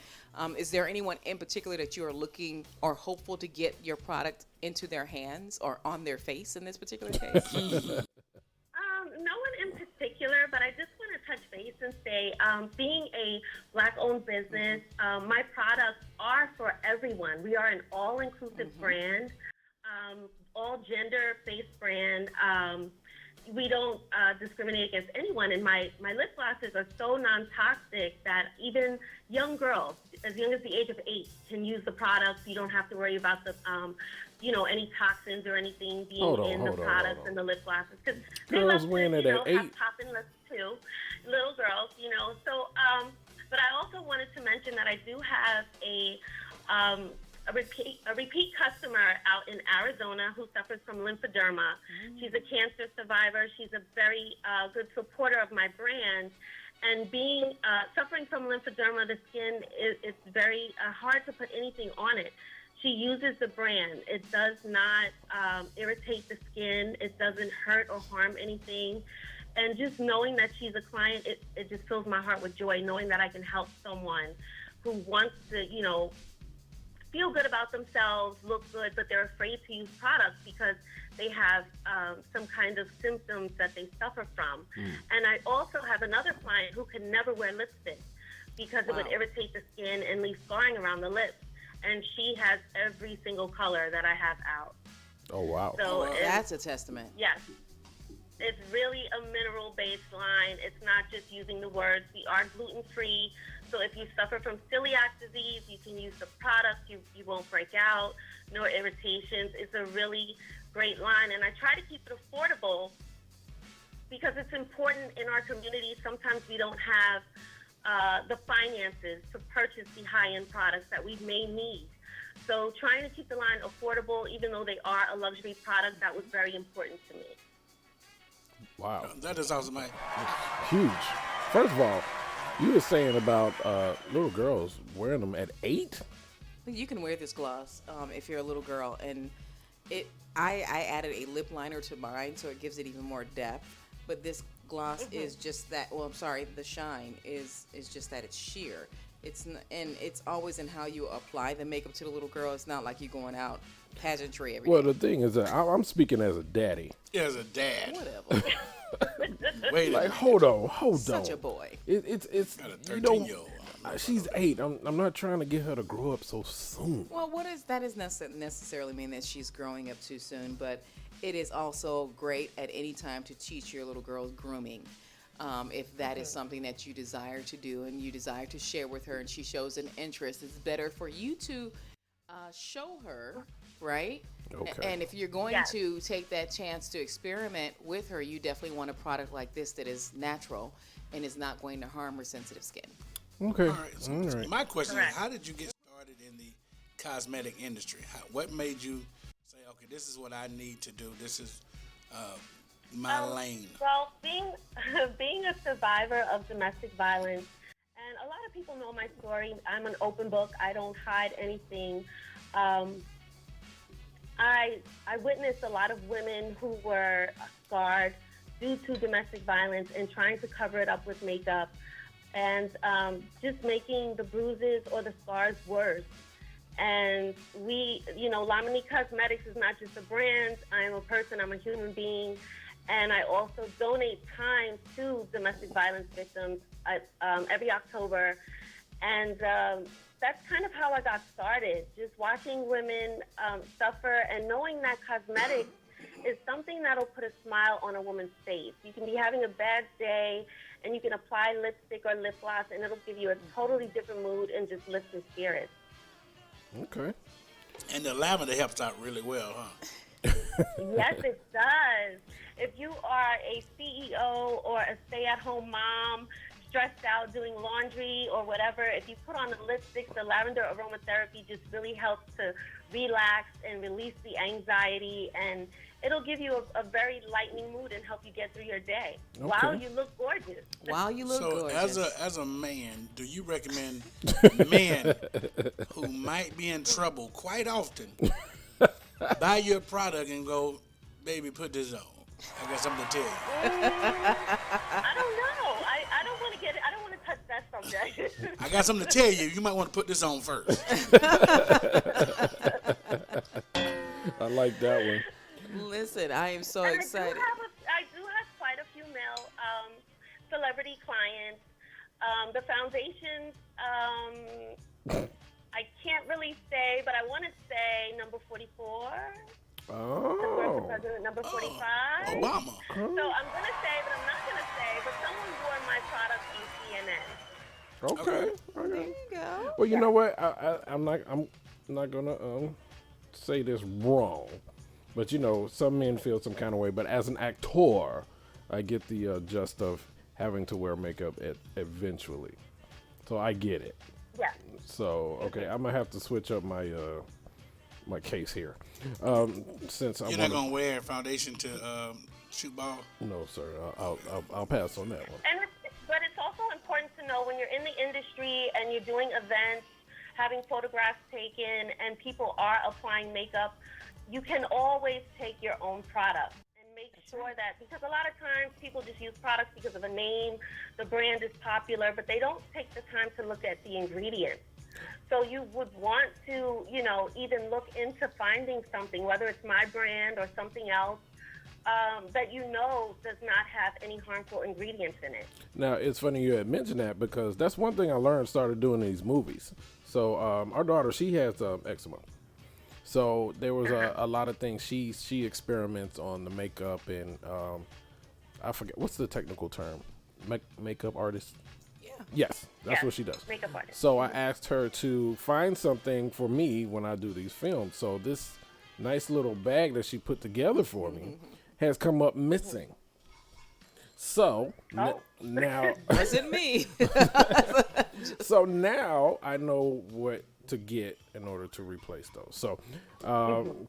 Is there anyone in particular that you are looking or hopeful to get your product into their hands or on their face in this particular case? No one in particular, but I just want to touch base and say, being a Black-owned business, my products are for everyone. We are an all-inclusive brand, all gender-based brand. We don't discriminate against anyone, and my lip glosses are so non-toxic that even young girls, as young as the age of 8, can use the products. You don't have to worry about the any toxins or anything being in the products and the lip glosses. Because Girls wearing it at 8. have popping lips too, little girls, So, but I also wanted to mention that I do have a repeat customer out in Arizona who suffers from lymphedema. She's a cancer survivor. She's a very good supporter of my brand. And being suffering from lymphedema, the skin it's very hard to put anything on it. She uses the brand. It does not irritate the skin. It doesn't hurt or harm anything. And just knowing that she's a client, it just fills my heart with joy, knowing that I can help someone who wants to, feel good about themselves, look good, but they're afraid to use products because they have some kind of symptoms that they suffer from. And I also have another client who can never wear lipstick because it would irritate the skin and leave scarring around the lips. And she has every single color that I have out. Oh, wow. So That's a testament. Yes. It's really a mineral-based line. It's not just using the words. We are gluten-free. So if you suffer from celiac disease, you can use the product. You won't break out, no irritations. It's a really great line. And I try to keep it affordable because it's important in our community. Sometimes we don't have the finances to purchase the high-end products that we may need. So trying to keep the line affordable, even though they are a luxury product, that was very important to me. Wow. That is awesome, man. Huge. First of all, you were saying about little girls wearing them at 8? You can wear this gloss if you're a little girl, and I added a lip liner to mine, so it gives it even more depth. But this gloss is just that. Well, I'm sorry, the shine is just that it's sheer. And it's always in how you apply the makeup to the little girl. It's not like you're going out pageantry every Well, day. the thing is that I'm speaking as a daddy. As a dad. Whatever. Wait a Like, minute. hold on. Such a boy. It's Got a you know, 13-year-old. she's 8. I'm not trying to get her to grow up so soon. Well, that is necessarily mean that she's growing up too soon, but it is also great at any time to teach your little girls grooming. If that is something that you desire to do and you desire to share with her and she shows an interest, it's better for you to show her, right? Okay. And if you're going Yes. to take that chance to experiment with her, you definitely want a product like this that is natural and is not going to harm her sensitive skin. Okay. All right. So All right. my question Correct. is, how did you get started in the cosmetic industry? What made you say, okay, this is what I need to do. This is my lane. Well, being a survivor of domestic violence, and a lot of people know my story. I'm an open book. I don't hide anything. I witnessed a lot of women who were scarred due to domestic violence and trying to cover it up with makeup and just making the bruises or the scars worse. And Lamini Cosmetics is not just a brand. I'm a person. I'm a human being. And I also donate time to domestic violence victims every October. And that's kind of how I got started, just watching women suffer and knowing that cosmetics is something that'll put a smile on a woman's face. You can be having a bad day, and you can apply lipstick or lip gloss, and it'll give you a totally different mood and just lift your spirits. Okay. And the lavender helps out really well, huh? Yes, it does. If you are a CEO or a stay-at-home mom, stressed out doing laundry or whatever, if you put on the lipstick, the lavender aromatherapy just really helps to relax and release the anxiety, and it'll give you a very lightening mood and help you get through your day while you look gorgeous. While you look So gorgeous. as a man, do you recommend men who might be in trouble quite often buy your product and go, baby, put this on? I got something to tell you. I don't know. I don't want to get it. I don't want to touch that subject. I got something to tell you. You might want to put this on first. I like that one. Listen, I am so And excited. I do have quite a few male celebrity clients. The foundations, I can't really say, but I want to say number 44. Oh. President number 45. Obama. So I'm going to say, but I'm not going to say, but someone wore my product on CNN. Okay. There Okay. you go. Well, you know what? I'm not gonna say this wrong, but you know, some men feel some kind of way. But as an actor, I get the gist of having to wear makeup eventually, so I get it. Yeah. So okay, I'm gonna have to switch up my my case here, since You're not going to wear foundation to shoot ball? No, sir. I'll pass on that one. But it's also important to know when you're in the industry and you're doing events, having photographs taken, and people are applying makeup, you can always take your own product and make sure that, because a lot of times people just use products because of a name, the brand is popular, but they don't take the time to look at the ingredients. So you would want to, even look into finding something, whether it's my brand or something else, that does not have any harmful ingredients in it. Now, it's funny you had mentioned that because that's one thing I learned started doing these movies. So our daughter, she has eczema. So there was a lot of things she experiments on the makeup and I forget, what's the technical term? Makeup artist? Yeah. Yes, that's what she does. Makeup artist. So I asked her to find something for me when I do these films. So this nice little bag that she put together for me has come up missing. So now, Wasn't me. so now I know what to get in order to replace those. So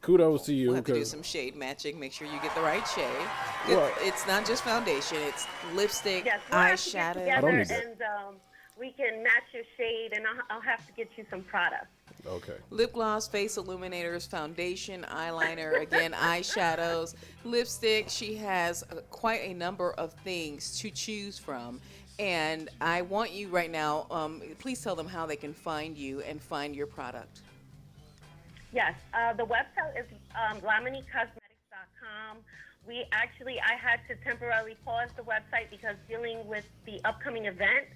kudos to you. We'll have to do 'cause- some shade matching. Make sure you get the right shade. Well- It's not just foundation. It's lipstick, Yes, we'll have to get eyeshadow. together I don't need that. and we can match your shade, and I'll have to get you some products. Okay. Lip gloss, face illuminators, foundation, eyeliner, again, eyeshadows, lipstick. She has quite a number of things to choose from. And I want you right now, please tell them how they can find you and find your product. Yes, the website is lamanycosmetics.com. I had to temporarily pause the website because dealing with the upcoming event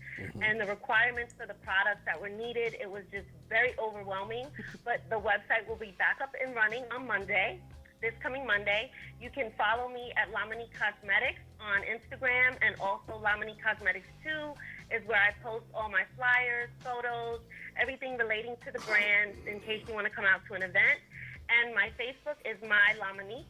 and the requirements for the products that were needed, it was just very overwhelming. But the website will be back up and running on Monday, this coming Monday. You can follow me at Lamany Cosmetics on Instagram, and also Lamany Cosmetics 2 is where I post all my flyers, photos, everything relating to the brand in case you want to come out to an event. And my Facebook is My Lamanique.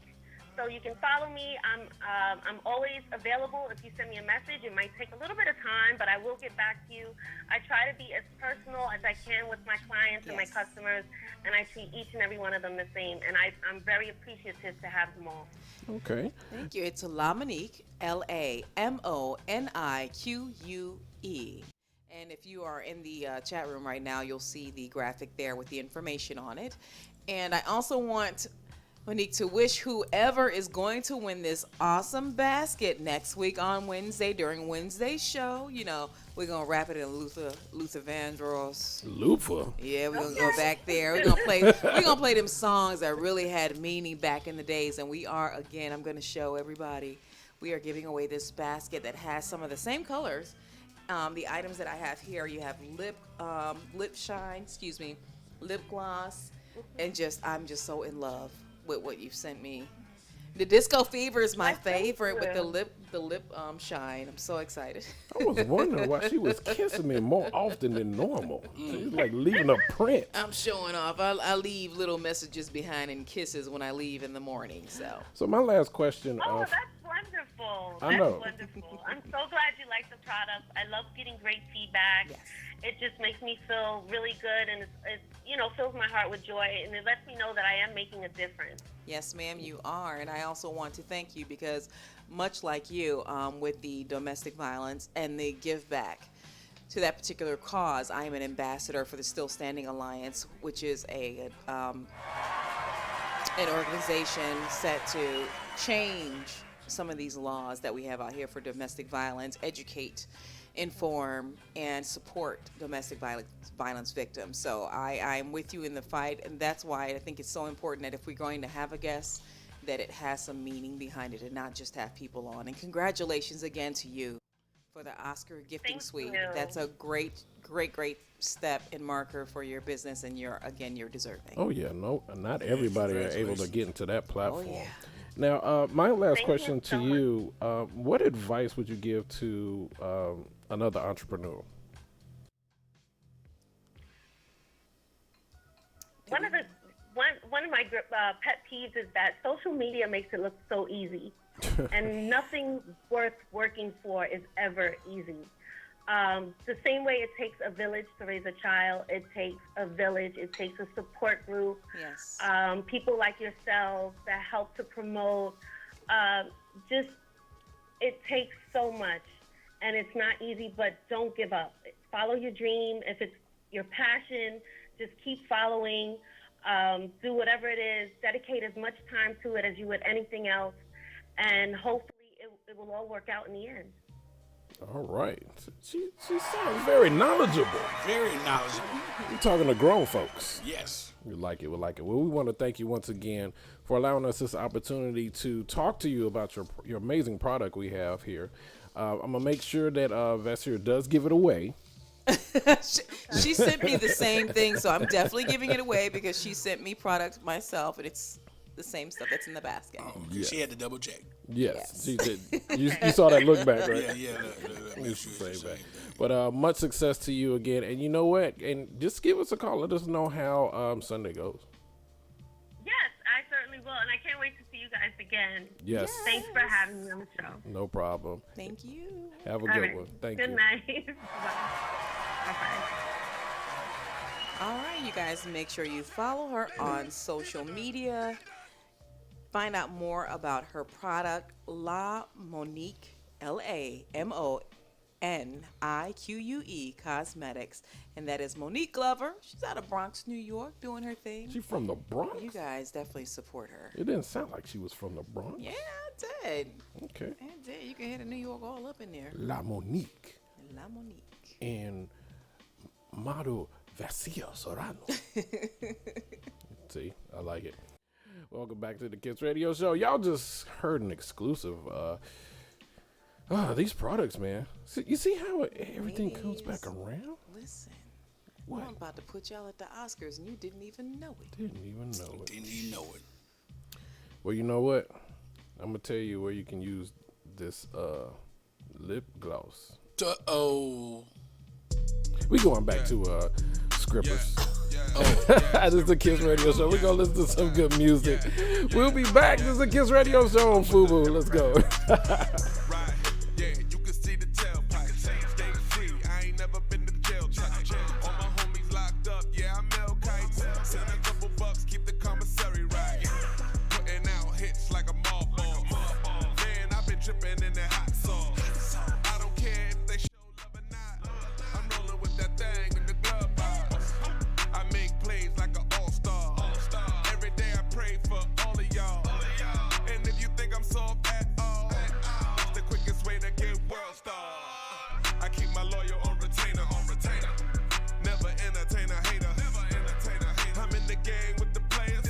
So you can follow me. I'm always available. If you send me a message, it might take a little bit of time, but I will get back to you. I try to be as personal as I can with my clients and my customers, and I treat each and every one of them the same. And I'm very appreciative to have them all. Okay. Thank you. It's Lamonique, Lamonique. And if you are in the chat room right now, you'll see the graphic there with the information on it. And I also want Monique to wish whoever is going to win this awesome basket next week on Wednesday during Wednesday's show. We're going to wrap it in Luther Vandross. Luther? Yeah, we're going to go back there. We're going to play them songs that really had meaning back in the days. And I'm going to show everybody, we are giving away this basket that has some of the same colors. The items that I have here, you have lip shine, lip gloss, and I'm just so in love with what you've sent me. The Disco Fever is my Like, thank favorite with the you. lip shine. I'm so excited. I was wondering why she was kissing me more often than normal. She's like leaving a print. I'm showing off. I leave little messages behind and kisses when I leave in the morning. So my last question. Oh, that's wonderful. I know. That's wonderful. I'm so glad you like the product. I love getting great feedback. Yes. It just makes me feel really good, and it's fills my heart with joy, and it lets me know that I am making a difference. Yes, ma'am, you are. And I also want to thank you because much like you with the domestic violence and the give back to that particular cause, I am an ambassador for the Still Standing Alliance, which is an organization set to change some of these laws that we have out here for domestic violence, educate, inform, and support domestic violence victims. So I'm with you in the fight, and that's why I think it's so important that if we're going to have a guest, that it has some meaning behind it and not just have people on. And congratulations again to you for the Oscar Gifting Thank Suite. you. That's a great step and marker for your business, and you're deserving. Oh yeah, no, not everybody are able to get into that platform. Oh, yeah. Now, my last Thank question you to so you: what advice would you give to another entrepreneur? One of my pet peeves is that social media makes it look so easy, and nothing worth working for is ever easy. The same way it takes a village to raise a child, it takes a village, it takes a support group, Yes. people like yourselves that help to promote. It takes so much, and it's not easy, but don't give up. Follow your dream. If it's your passion, just keep following. Do whatever it is. Dedicate as much time to it as you would anything else, and hopefully it will all work out in the end. All right, she sounds very knowledgeable. Very knowledgeable. We're talking to grown folks. Yes. We like it. We like it. Well, we want to thank you once again for allowing us this opportunity to talk to you about your amazing product we have here. I'm going to make sure that Vessier does give it away. She sent me the same thing, so I'm definitely giving it away because she sent me product myself, and it's the same stuff that's in the basket. Yes. She had to double check. Yes, she did. You saw that look back, right? Yeah. Make sure Say it's the back. same thing. But much success to you again. And you know what? And just give us a call. Let us know how Sunday goes. Yes, I certainly will, and I can't wait to see you guys again. Yes. Thanks for having me on the show. No problem. Thank you. Have a All good right. one. Thank Good you. night. Bye-bye. All right, you guys, make sure you follow her on social media. Find out more about her product, La Monique, LaMonique Cosmetics. And that is Monique Glover. She's out of Bronx, New York, doing her thing. She from the Bronx? You guys definitely support her. It didn't sound like she was from the Bronx. Yeah, I did. Okay. I did. You can hear the New York all up in there. La Monique La Monique. and Maru Vessier Sorano. See, I like it. Welcome back to the Kids Radio Show. Y'all just heard an exclusive. These products, man. You see how everything comes back around? Listen, What? I'm about to put y'all at the Oscars, and you didn't even know it. Didn't even know it. Didn't even know it. Well, you know what? I'm gonna tell you where you can use this lip gloss. Oh. We going back to Scrippers. This is the Kiss Radio Show. We're gonna listen to some good music. We'll be back. This is the Kiss Radio Show on FUBU. Let's go. Right, yeah, you can see the tailpipe. Stay free, I ain't never been to jail type. All my homies locked up, yeah, I'm Mel Kites. Send a couple bucks, keep the commissary right. Putting out hits like a mothball. Man, I've been dripping in that hot sauce. I don't care if they show love or not. I'm rolling with that thing in the glove box. I make plays like an all-star. Every day I pray for all of y'all. And if you think I'm soft at all, that's the quickest way to get world star. I keep my lawyer on retainer. Never entertain a hater. I'm in the game with the players.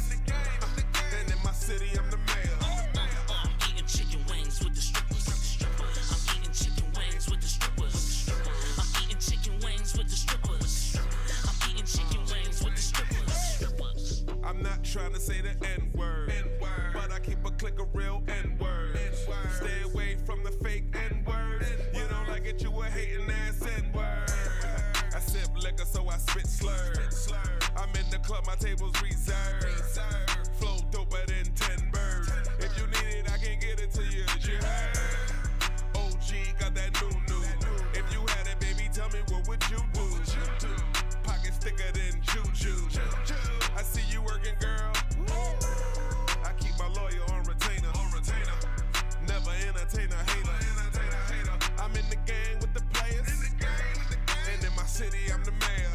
And in my city, I'm the mayor. I'm eating chicken wings with the strippers. I'm eating chicken wings with the strippers. I'm eating chicken wings with the strippers. I'm eating chicken wings with the strippers. I'm not trying to say the N-word, but I keep a click of real table's reserved. Flow doper than 10 birds. If you need it, I can get it to you. You heard? OG got that new. If you had it, baby, tell me what would you do? Pockets thicker than juju. I see you working, girl. I keep my lawyer on retainer. Never entertain a hater. I'm in the gang with the players. And in my city, I'm the mayor.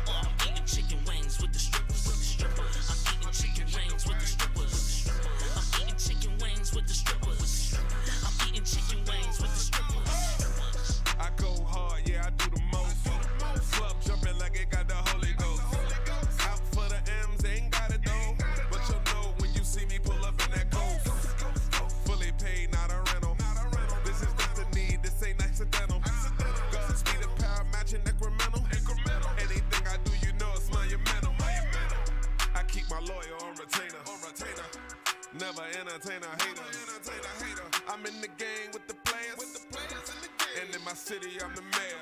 I'm eating chicken wings with the strippers. I'm eating chicken wings with the strippers. I'm eating chicken wings with the strippers. I'm eating chicken wings with the strippers. I go hard, yeah, I do the most. Club jumping like it got the Holy Ghost. Out for the M's, they ain't got it though. But you'll know when you see me pull up in that ghost. Fully paid, not a rental. This is destiny, this ain't accidental. God speed and power matching incremental. Anything I do, you know it's monumental. I keep my lawyer on retainer. Never entertain a hater. I'm in the gang with the players. And in my city, I'm the mayor.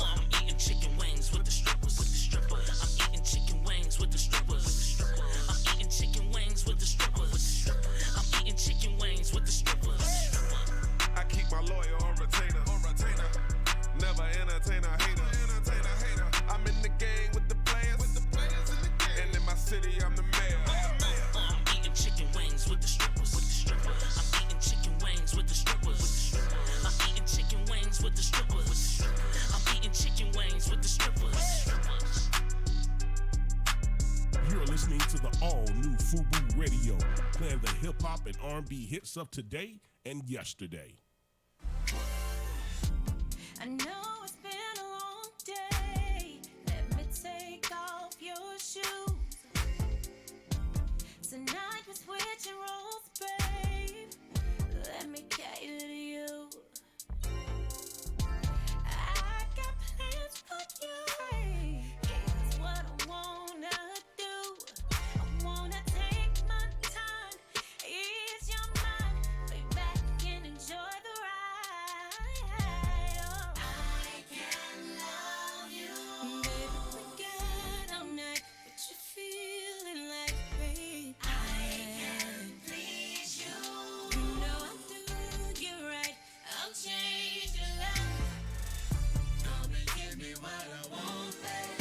I'm eating chicken wings with the strippers. I'm eating chicken wings with the strippers. I'm eating chicken wings with the strippers. I'm eating chicken wings with the strippers. I keep my lawyer on retainer. Never entertain a hater. I'm in the gang with the players. And in my city, I'm the mayor. I'm eating chicken wings with the strippers. I'm eating chicken wings with the strippers. I'm eating chicken wings with the strippers. I'm eating chicken wings with the strippers. You're listening to the all-new FUBU Radio, playing the hip-hop and R&B hits of today and yesterday. I know it's been a long day. Let me take off your shoes. Tonight we're switching roles, babe. Let me cater to you. I got plans for you. Here's what I wanna do. I wanna take my time, ease your mind, lay back and enjoy the ride. Oh. I can love you, baby. Forget all night what you're feeling like, babe. I can please you. You know I'll do you right. I'll change your life. Come and give me what I want, babe.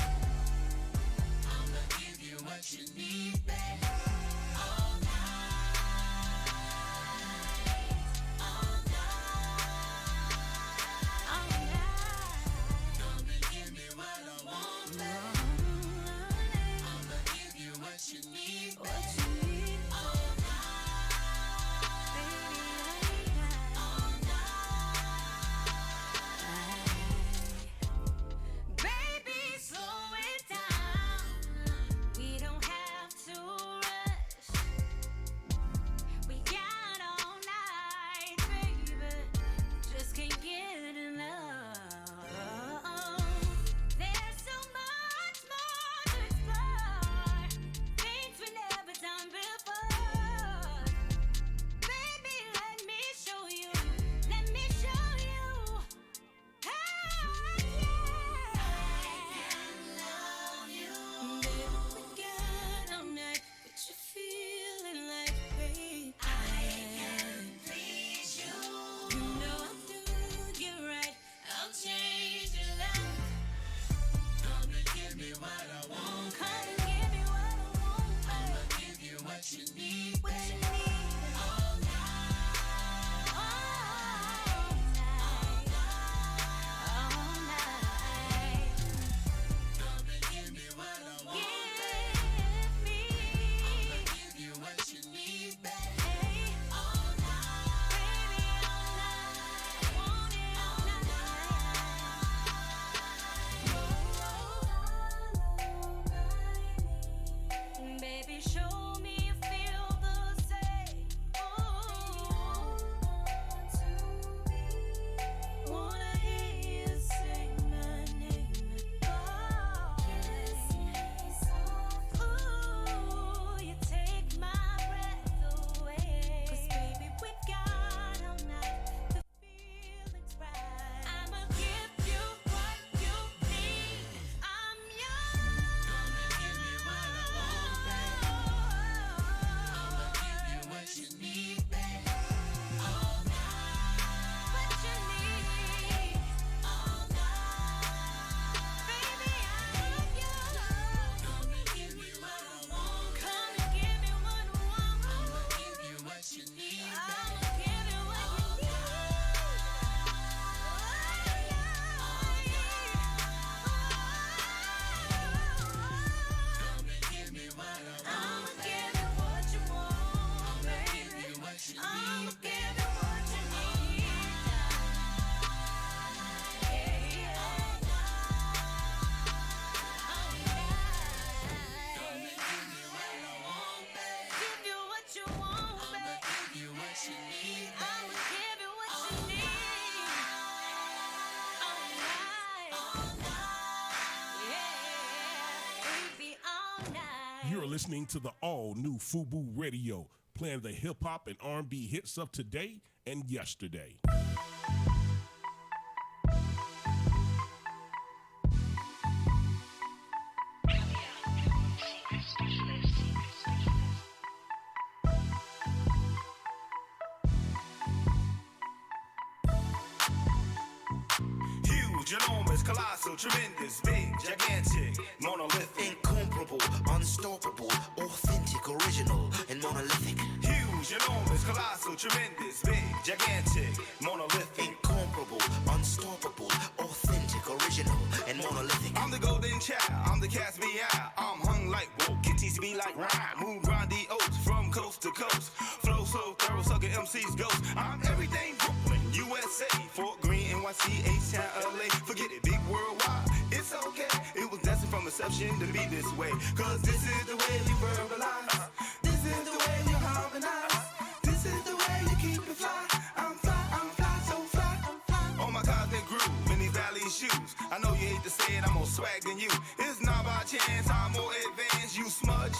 I'ma give you what you need, babe. All night, all night, all night. Come and give me what I want, babe. I'ma give you what you need, babe. All night, all night. Baby, slow it down. We don't have You're listening to the all-new FUBU Radio, playing the hip-hop and R&B hits of today and yesterday. Huge, enormous, colossal, tremendous, big, gigantic, monolithic, Incomparable, unstoppable, authentic, original, and monolithic. huge, enormous, colossal, tremendous, big, gigantic, monolithic. Incomparable, unstoppable, authentic, original, and monolithic. I'm the golden child, I'm the cast me out. I'm hung like woke, kitties be like rhyme. Move grandiose from coast to coast. Flow so thorough, sucker MC's ghost. I'm everything Brooklyn, USA, Fort Greene, NYC, H-Town, LA. Forget it, big worldwide, it's okay. It was destined from inception to be this way. Cause this is the way you verbalize. This is the way you harmonize. This is the way you keep it fly. I'm fly, so fly. On my cosmic groove, in these valley shoes. I know you hate to say it, I'm more swag than you. It's not by chance, I'm more advanced. You smudge,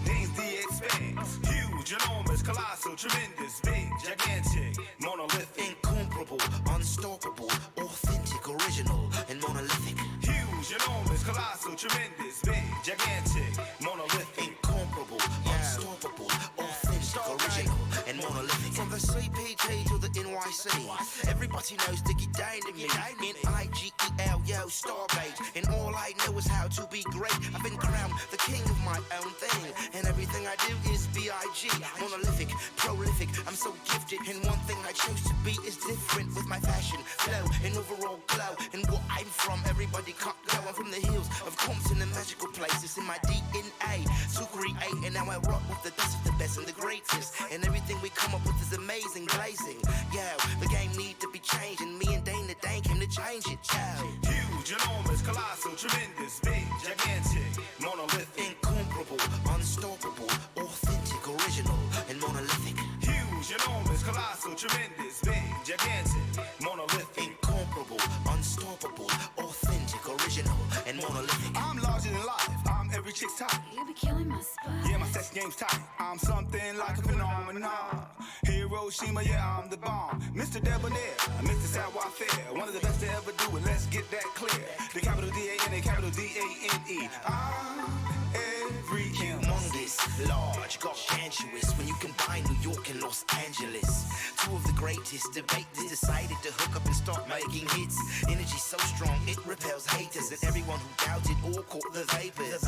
James D expands. Huge, enormous, colossal, tremendous, big, gigantic, monolithic. Incomparable, unstoppable, authentic, original, and monolithic. Huge, enormous, colossal, tremendous, big, gigantic, monolithic. Incomparable, unstoppable, authentic, original, and monolithic. From the CPT to the NYC, everybody knows Diggy Dane to me. N-I-G-E-L, yo, Starbase. And all I know is how to be great. I've been crowned the king of my own thing. And everything I do is B-I-G. Monolithic, prolific, I'm so gifted. And one thing I chose to be is different with my fashion, flow, and overall glow. And what I'm from, everybody can't go. I'm from the hills of Compton and magical places in my DNA to create. And now I rock with the best of the best and the greatest. And everything we come up with is amazing, blazing. Yo, the game need to be changed. And me and Dana Dane came to change it, yo. Huge, enormous, colossal, tremendous, big, gigantic, monolithic. Incomparable, unstoppable, authentic, original, and monolithic. Huge, enormous, colossal, tremendous, big, gigantic, monolithic. Incomparable, unstoppable, authentic, original, and monolithic. I'm larger than life, I'm every chick's type. You be killing my spot. Yeah, my sex game's tight. I'm something like a phenomenon. Hiroshima, yeah, I'm the bomb. Mr. Debonair, Mr. Savoir-faire. One of the best to ever do it, let's get that clear. The capital D-A-N-A, capital D-A-N-E. I'm every Humongous, large, gargantuous. When you combine New York and Los Angeles, two of the greatest debaters decided to hook up and start making hits. Energy so strong it repels haters, and everyone who doubted all caught the vapors.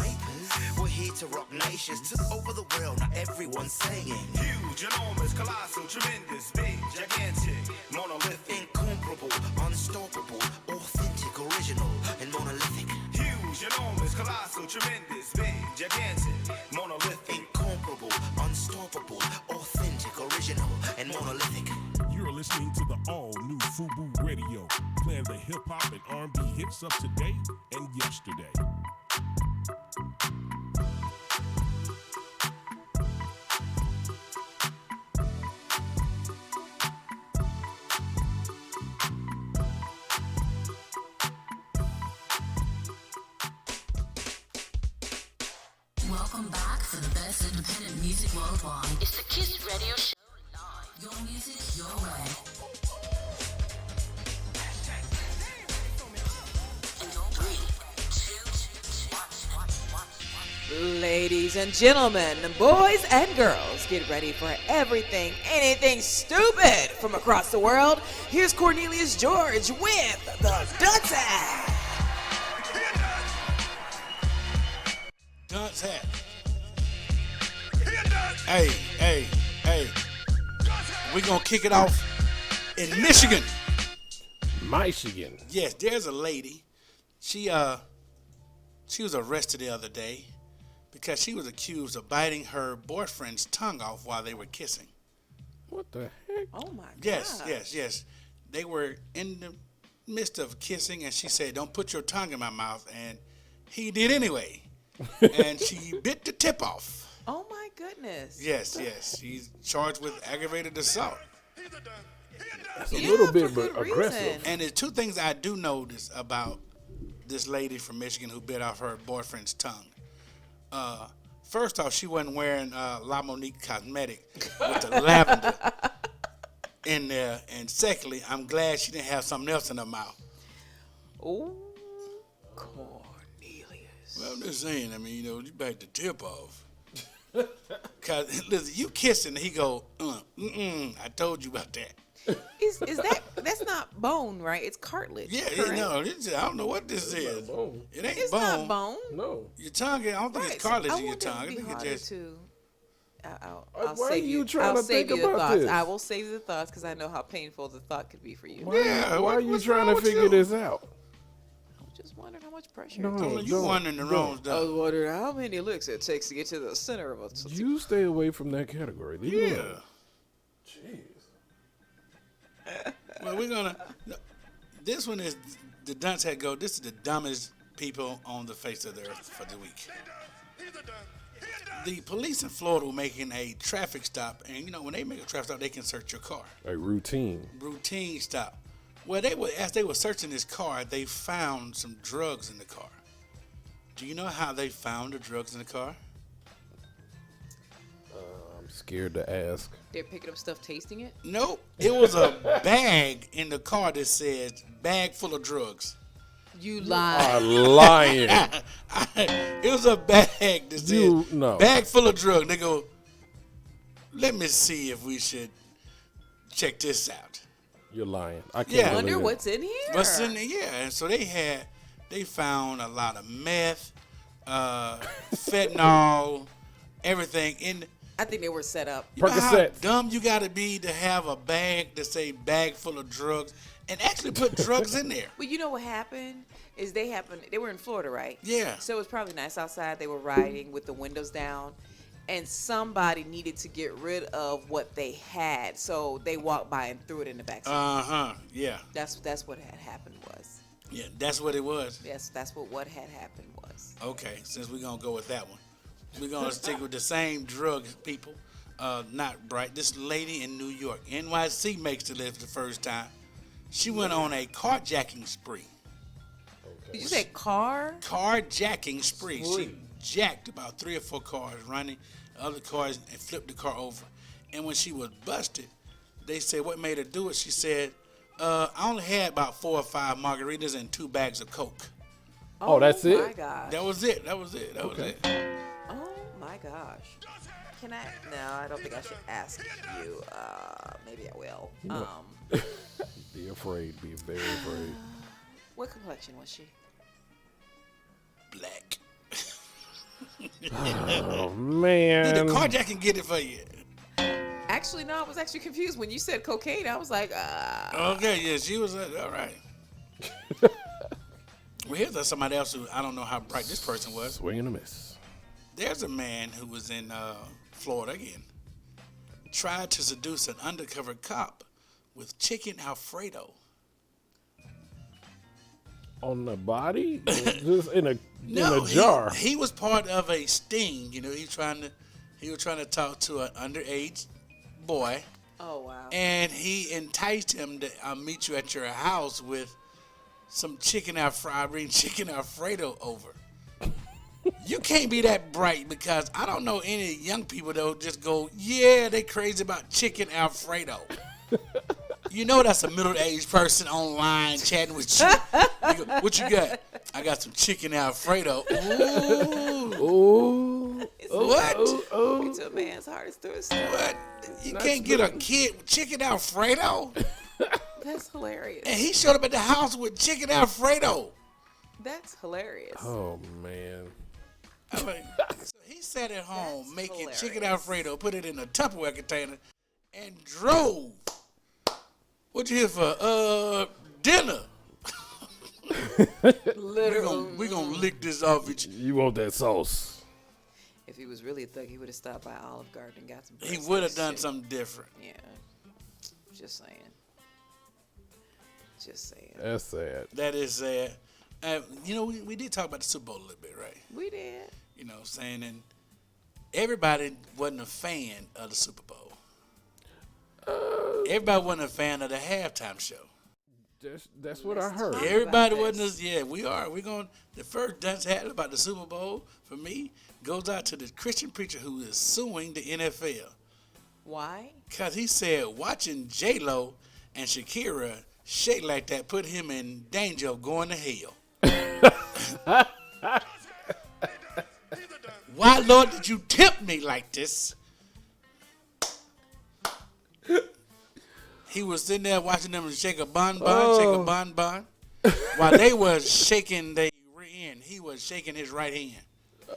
We're here to rock nations, took over the world. Now everyone's saying huge, enormous, colossal, tremendous, big, gigantic, monolithic. incomparable, unstoppable, authentic, original, and monolithic. Huge, enormous, colossal, tremendous, big, gigantic, monolithic. Incomparable, unstoppable, authentic, original, and monolithic. You're listening to the all-new FUBU Radio, playing the hip-hop and R&B hits of today and yesterday. Welcome back for the best independent music worldwide. It's the Kiss Radio Show Live. Your music, your way. In 3, 2, 1. Ladies and gentlemen, boys and girls, get ready for everything, anything stupid from across the world. Here's Cornelius George with the Dunce Hat. Dunce Hat. Hey. We're going to kick it off in Michigan. Michigan. Yes, there's a lady. She was arrested the other day because she was accused of biting her boyfriend's tongue off while they were kissing. What the heck? Oh my God. Yes. They were in the midst of kissing, and she said, "Don't put your tongue in my mouth," and he did anyway. And she bit the tip off. Oh my goodness. Yes. He's charged with aggravated assault. That's a little bit for good aggressive. reason. And there's two things I do notice about this lady from Michigan who bit off her boyfriend's tongue. first off, she wasn't wearing La Monique cosmetic with the lavender in there. And secondly, I'm glad she didn't have something else in her mouth. Oh, Cornelius. Well, I'm just saying, I mean, you back the tip off. Cause listen, you kissing, he go, I told you about that. Is that's not bone, right? It's cartilage. Yeah, correct? I don't know what this is. bone. It ain't It's bone. not bone. No. Your tongue, I don't think Right. it's cartilage I in your wonder if tongue. I it'd be think it's harder just. to. I'll Why save are you trying I'll to save think you the about thoughts. this? I will save you the thoughts because I know how painful the thought could be for you. Yeah, Why are you what's trying wrong to with figure you? this out? I'm just wondering how much pressure No. it takes. You wondering the wrong I was stuff. wondering how many licks it takes to get to the center of a. You stay away from that category. Leave it Yeah. alone. Jeez. Well, we're gonna. No, this one is the dunce head go. This is the dumbest people on the face of the earth for the week. The police in Florida were making a traffic stop, and when they make a traffic stop, they can search your car. A routine. Routine stop. Well, as they were searching this car, they found some drugs in the car. Do you know how they found the drugs in the car? I'm scared to ask. They're picking up stuff, tasting it. Nope. It was a bag in the car that said "bag full of drugs." You lie. Are lying. It was a bag that said No. "bag full of drugs." They go, "Let me see if we should check this out." You're lying. I can't Yeah. believe Wonder it. what's in here. What's in there? Yeah, and so they found a lot of meth, fentanyl, everything in. I think they were set up. You know how Percocets. dumb you got to be to have a bag that say "bag full of drugs" and actually put drugs in there. Well, you know what happened is they were in Florida, right? Yeah. So it was probably nice outside. They were riding with the windows down, and somebody needed to get rid of what they had, so they walked by and threw it in the backseat. Yeah. That's what had happened was. Yeah, that's what it was. Yes, that's what had happened was. Okay, since we're gonna go with that one, we're gonna stick with the same drug people. Not bright. This lady in New York, NYC makes the list the first time. She went on a carjacking spree. Did you say car? Carjacking spree. She jacked about 3 or 4 cars, running other cars, and flipped the car over. And when she was busted, they said what made her do it. She said, "I only had about 4 or 5 margaritas and 2 bags of Coke." Oh, that's it? Oh my gosh. That was it. That was it. Oh my gosh. Can I? No, I don't think I should ask you. Maybe I will. Be afraid. Be very afraid. What complexion was she? Black. Oh, Did man. the carjacking get it for you? Actually, no. I was actually confused when you said cocaine. I was like, Okay, yeah, she was all right. Well, here's somebody else who I don't know how bright this person was. Swing and a miss. There's a man who was in Florida again. Tried to seduce an undercover cop with chicken Alfredo. On the body? Just in a No, jar. He was part of a sting. He was trying to talk to an underage boy, oh wow. and he enticed him to meet you at your house with some chicken Alfredo. Bring chicken Alfredo over. You can't be that bright because I don't know any young people that will just go, yeah, they crazy about chicken Alfredo. You know that's a middle-aged person online chatting with you. You go, what you got? I got some chicken Alfredo. Ooh. Ooh. What? It's a man's heart is through his stomach. What? You can't get a kid with chicken Alfredo? That's hilarious. And he showed up at the house with chicken Alfredo. That's hilarious. Oh, man. I'm like, so he sat at home That's making hilarious. chicken Alfredo, put it in a Tupperware container, and drove. What you here for? Dinner. Literally. We gonna lick this off each. You want that sauce. If he was really a thug, he would have stopped by Olive Garden and got some. He breadsticks, would have done shit. something different. Yeah. Just saying. Just saying. That's sad. That is sad. We did talk about the Super Bowl a little bit, right? We did. Saying and everybody wasn't a fan of the Super Bowl. Everybody wasn't a fan of the halftime show. That's what I heard. Everybody wasn't. We are. We're going. The first dunce hat about the Super Bowl for me goes out to the Christian preacher who is suing the NFL. Why? Because he said watching J-Lo and Shakira shake like that put him in danger of going to hell. Why, Lord, did you tempt me like this? He was sitting there watching them shake a bon, shake a bon. While they was shaking their end, he was shaking his right hand.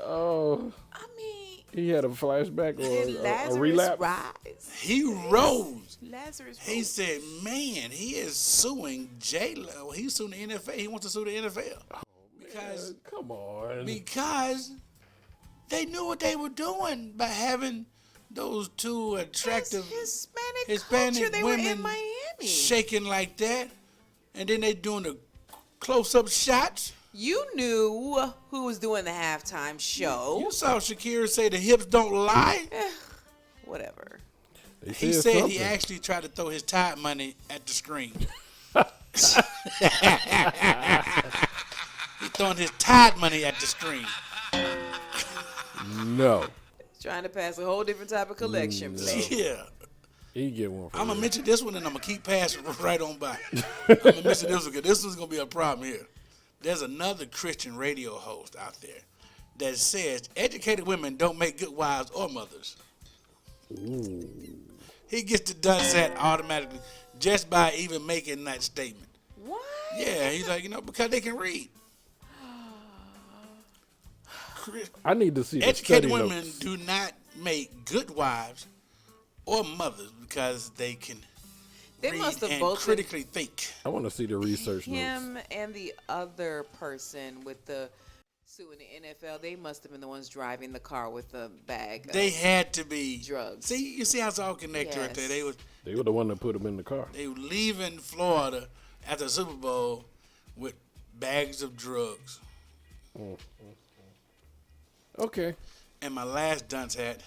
Oh. I mean, he had a flashback did or a Lazarus relapse. rise? He rose. Lazarus He rose. said, man, he is suing J-Lo. He's suing the NFL. He wants to sue the NFL. Because, come on. Because they knew what they were doing by having those two attractive Hispanic culture. They were women in Miami. shaking like that. And then they doing the close-up shots. You knew who was doing the halftime show. You saw Shakira say the hips don't lie. Whatever. He said he actually tried to throw his Tide money at the screen. He throwing his Tide money at the screen. No. Trying to pass a whole different type of collection. Yeah. He get one for I'm going to real. mention this one and I'm going to keep passing right on by. I'm going to mention this one because this one's going to be a problem here. There's another Christian radio host out there that says educated women don't make good wives or mothers. Ooh. He gets the done set automatically just by even making that statement. What? Yeah, he's like, because they can read. I need to see the Educated study women notes. do not make good wives or mothers because they can They read must have and both critically think. I want to see the research notes. him and the other person with the suing the NFL. They must have been the ones driving the car with the bag. They had to be drugs. See, you see how it's all connected right there. Yes. They were the one that put him in the car. They were leaving Florida after the Super Bowl with bags of drugs. Okay. And my last dunce hat,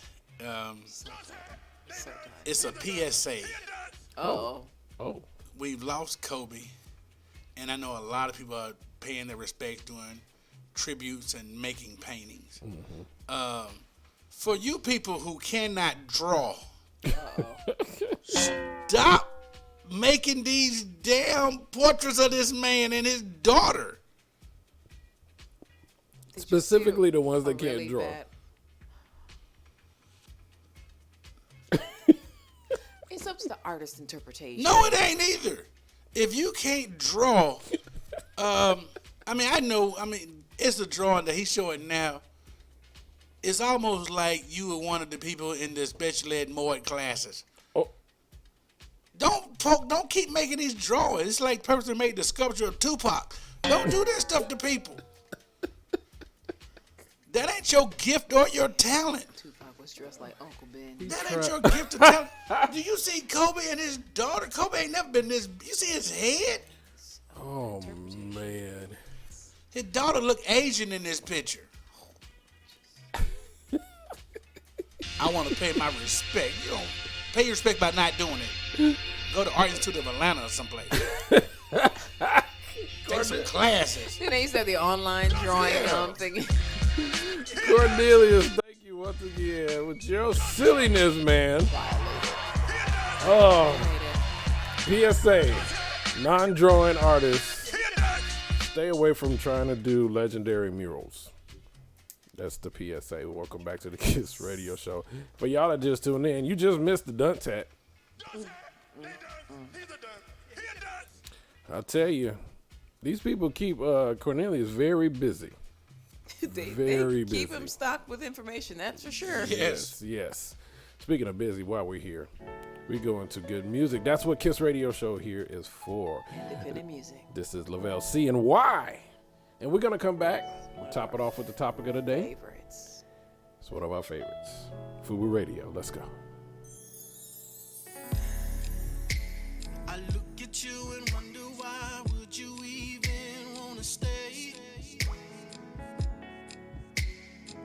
it's a PSA. Oh. We've lost Kobe, and I know a lot of people are paying their respects, doing tributes and making paintings. For you people who cannot draw, stop making these damn portraits of this man and his daughter. Specifically the ones that can't draw. It's up to the artist's interpretation. No, it ain't either. If you can't draw, I know, it's a drawing that he's showing now. It's almost like you were one of the people in the special ed Moed classes. Oh. Don't keep making these drawings. It's like the person made the sculpture of Tupac. Don't do that stuff to people. That ain't your gift or your talent. Tupac was dressed like Uncle Ben. That ain't your gift or talent. Do you see Kobe and his daughter? Kobe ain't never been this. You see his head? Oh, man. His daughter look Asian in this picture. I want to pay my respect. You don't pay your respect by not doing it. Go to Art Institute of Atlanta or someplace. Take some classes. Then they used to have the online drawing thing. Cornelius, thank you once again with your silliness, man. Oh, PSA, non-drawing artists, stay away from trying to do legendary murals. That's the PSA. Welcome back to the Kiss Radio Show. For y'all that just tuned in, you just missed the dunce hat. I'll tell you, these people keep Cornelius very busy. they Very keep busy. him stocked with information, that's for sure. Yes. Speaking of busy, while we're here, we go into good music. That's what Kiss Radio Show here is for. Independent music. This is Lavelle C and Y. And we're going to come back. We'll top it off with the topic of the day. Favorites. It's one of our favorites. FUBU Radio. Let's go. I look at you and wonder why would you even wanna stay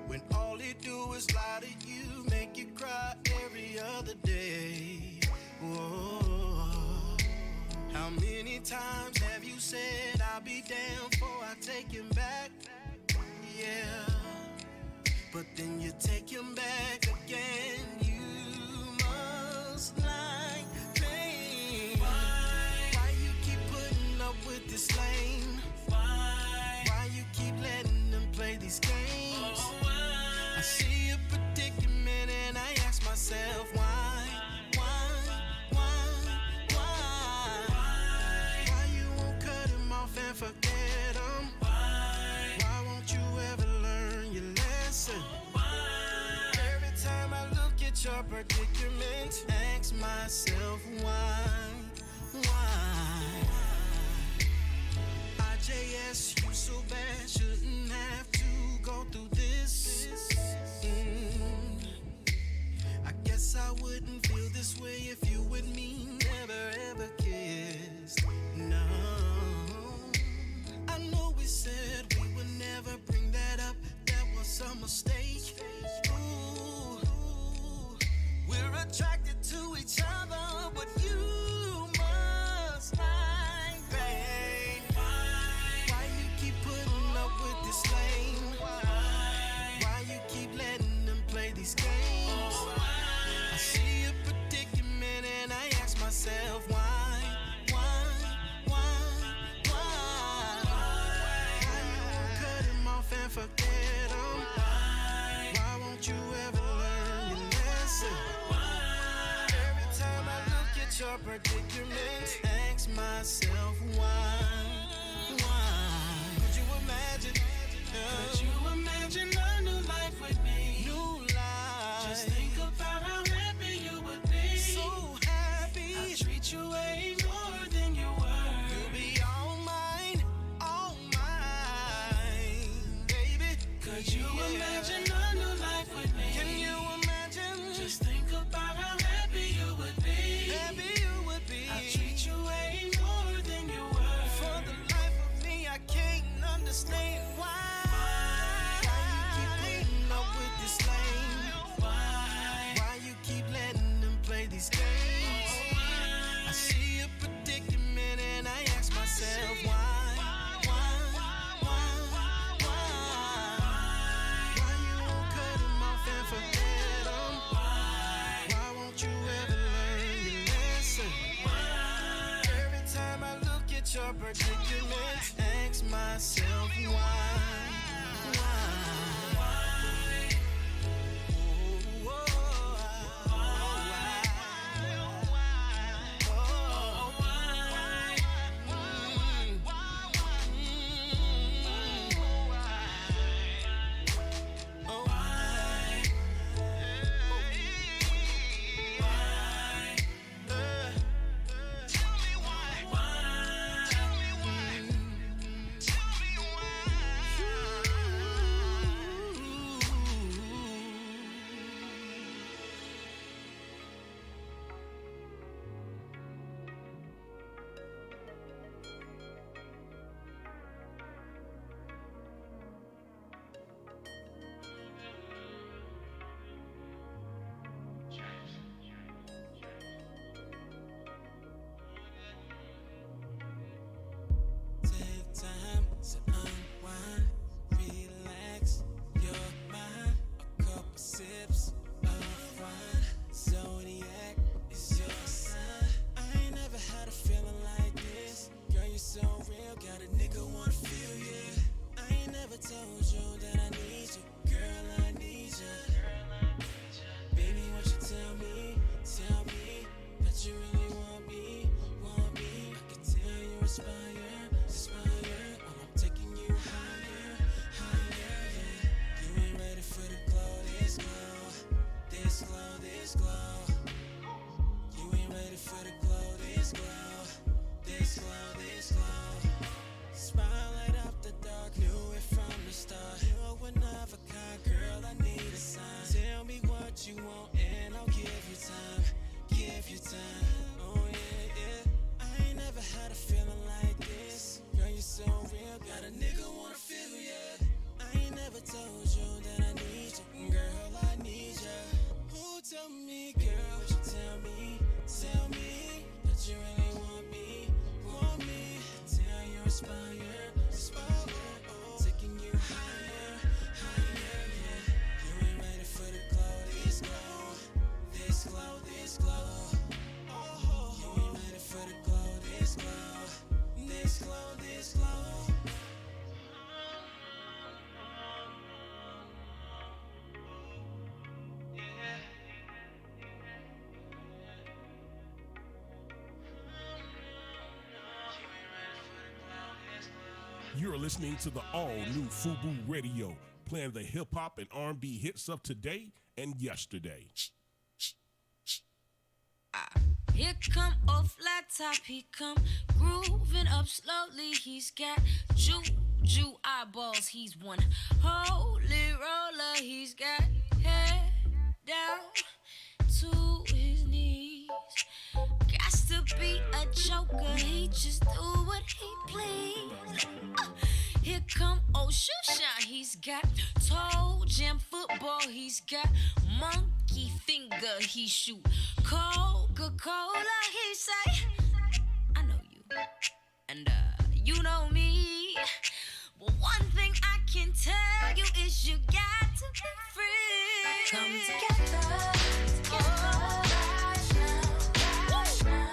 when all they do is lie to you, make you cry every other day. Whoa. How many times said I'll be down before I take him back. Yeah, but then you take him back again. You must like pain. Why you keep putting up with this lane? Why you keep letting them play these games? I see a predicament and I ask myself why? Why you won't cut him off and forget him? Why won't you ever learn your lesson? Every time I look at your predicament, ask myself why? IJS, you so bad, shouldn't have to go through this. I guess I wouldn't feel this way if you and me never ever kissed. No, I know we said we would never bring that up. That was a mistake. Ooh, we're attracted to each other, but you must like pain. Why you keep putting up with this lane? Why you keep letting them play these games? I see a predicament and I ask myself why? Why you won't cut him off and forget him? Why won't you ever learn your lesson? Every time I look at your predicament, ask myself why? Could you imagine? Could you imagine a new life with me? New life. Just think about how happy you would be. So happy. I treat you way more than you were. You'll be all mine, baby. Could you imagine a new life with me? Can you imagine? Just think about how happy you would be. Happy you would be. I treat you way more than you were. For the life of me, I can't understand why. Why you keep putting up with this lane? Why you keep letting them play these games? I see a predicament and I ask myself why? Why you won't cut him off and forget him? Why won't you ever learn your lesson? Every time I look at your predicament, ask myself why? Take time to unwind, relax your mind. A couple sips of wine. Zodiac is your sign. I ain't never had a feeling like this. Girl, you're so real, got a nigga wanna feel you. I ain't never told you that I need you. Girl, I need you. Baby, won't you tell me that you really want me? I can tell you inspire. I'm taking you higher, yeah. You ain't ready for the glow, this glow. You ain't ready for the glow, this glow. Smile light up the dark, knew it from the start. You're one of a kind, girl, I need a sign. You're listening to the all-new FUBU Radio, playing the hip-hop and R&B hits of today and yesterday. Here come old flat top, he come grooving up slowly. He's got juju eyeballs, he's one holy roller. He's got head down to his knees. Got to be a joker, he just do what he please. Here come old Shusha, he's got toe jam football, he's got monkey finger, he shoot Coca-Cola, he say, I know you, and you know me, but one thing I can tell you is you got to be free. Come together, right now.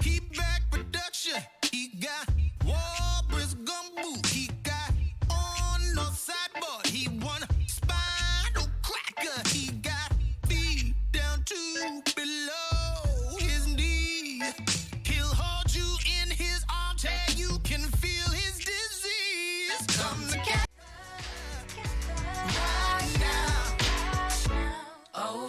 He back production. He got Walrus gumbo. He got on no sideboard. He won spinal cracker. He got feet down to below his knee. He'll hold you in his arms till you can feel his disease. Come together right now. Oh,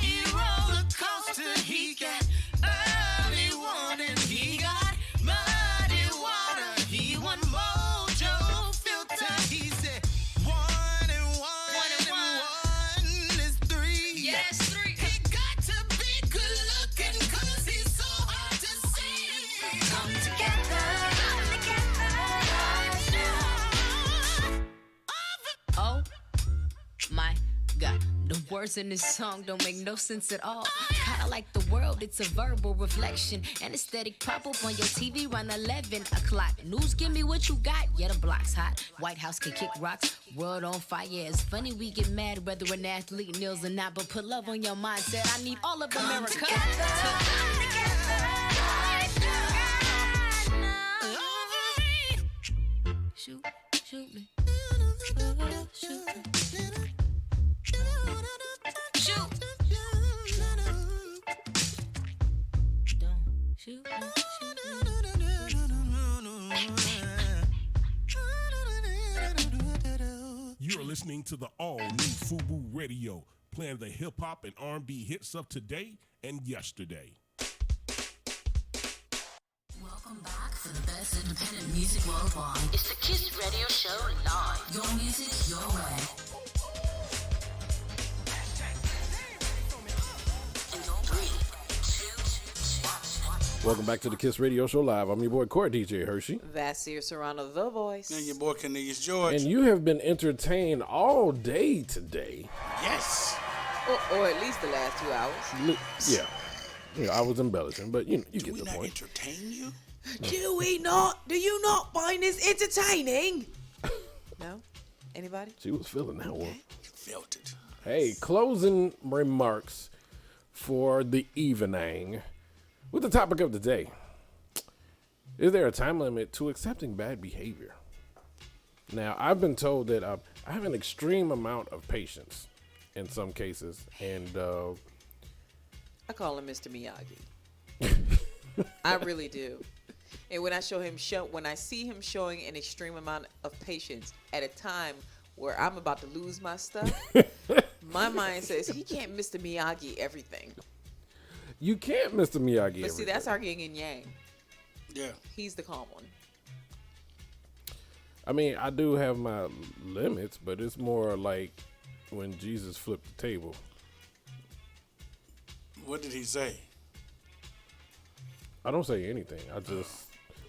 he roller coaster. He got early warning. He got muddy water. He won mojo filter. He said 1 and 1 is 3. Yes, 3. He got to be good looking 'cause he's so hard to see. Come together right now. Oh my God, the words in this song don't make no sense at all. Kinda like the world, it's a verbal reflection. Anesthetic pop up on your TV around 11 o'clock. News, give me what you got. Yeah, the block's hot. White House can kick rocks. World on fire. It's funny we get mad whether an athlete kneels or not, but put love on your mindset. I need all of America. Shoot, shoot me. Shoot me. Shoot. Don't shoot me, shoot me. You're listening to the all-new FUBU Radio, playing the hip-hop and R&B hits of today and yesterday. Welcome back for the best independent music worldwide. It's the Kiss Radio Show live. Your music, your way. And your 3, 2, 1. Welcome back to the Kiss Radio Show Live. I'm your boy, Court DJ Hershey. Vasir Serrano, the voice. And your boy Cornelius George. And you have been entertained all day today. Yes. Or at least the last 2 hours. Yeah. Yeah, I was embellishing, but you Do get we the not point. entertain you? Do we not? Do you not find this entertaining? No? Anybody? She was feeling that one. Felt it. Hey, closing remarks for the evening. With the topic of the day, is there a time limit to accepting bad behavior? Now, I've been told that I have an extreme amount of patience in some cases, and I call him Mr. Miyagi. I really do. And when I see him showing an extreme amount of patience at a time where I'm about to lose my stuff, my mind says he can't Mr. Miyagi everything. you can't Mr. Miyagi. But see, that's our yin and yang. Yeah. He's the calm one. I mean, I do have my limits, but it's more like when Jesus flipped the table. What did he say? I don't say anything.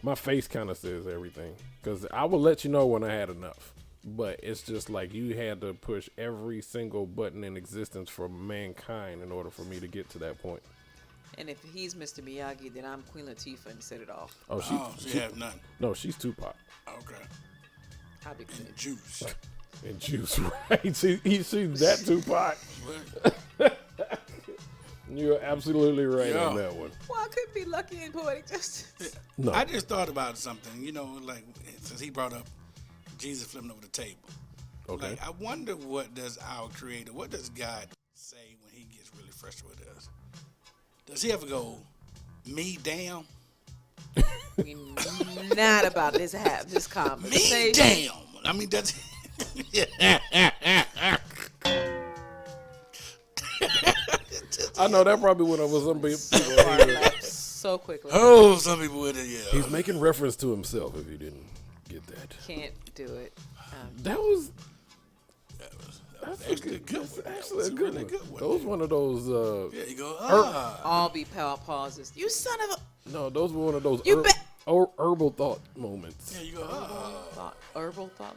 My face kind of says everything. Because I will let you know when I had enough. But it's just like you had to push every single button in existence for mankind in order for me to get to that point. And if he's Mr. Miyagi, then I'm Queen Latifah and set it off. Oh, she have none. No, she's Tupac. Okay. How big is it? Juice. And Juice, right? She's that Tupac. You're absolutely right on that one. Well, I could be lucky in poetic justice. No. I just thought about something, like since he brought up Jesus flipping over the table. Okay. Like, I wonder what does God say when he gets really frustrated with us? Does he ever go, me down? We not about this conversation. Damn. I mean, that's. I know that probably went over some people. So quickly. Oh, some people with it, yeah. He's making reference to himself. If you didn't get that, Can't do it. that was Actually a good one. actually That's a good really one. good one. Those one of those. Yeah, you go, All be pauses. You son of a No, those were one of those You bet- herbal thought moments. Yeah, you go, herbal thought.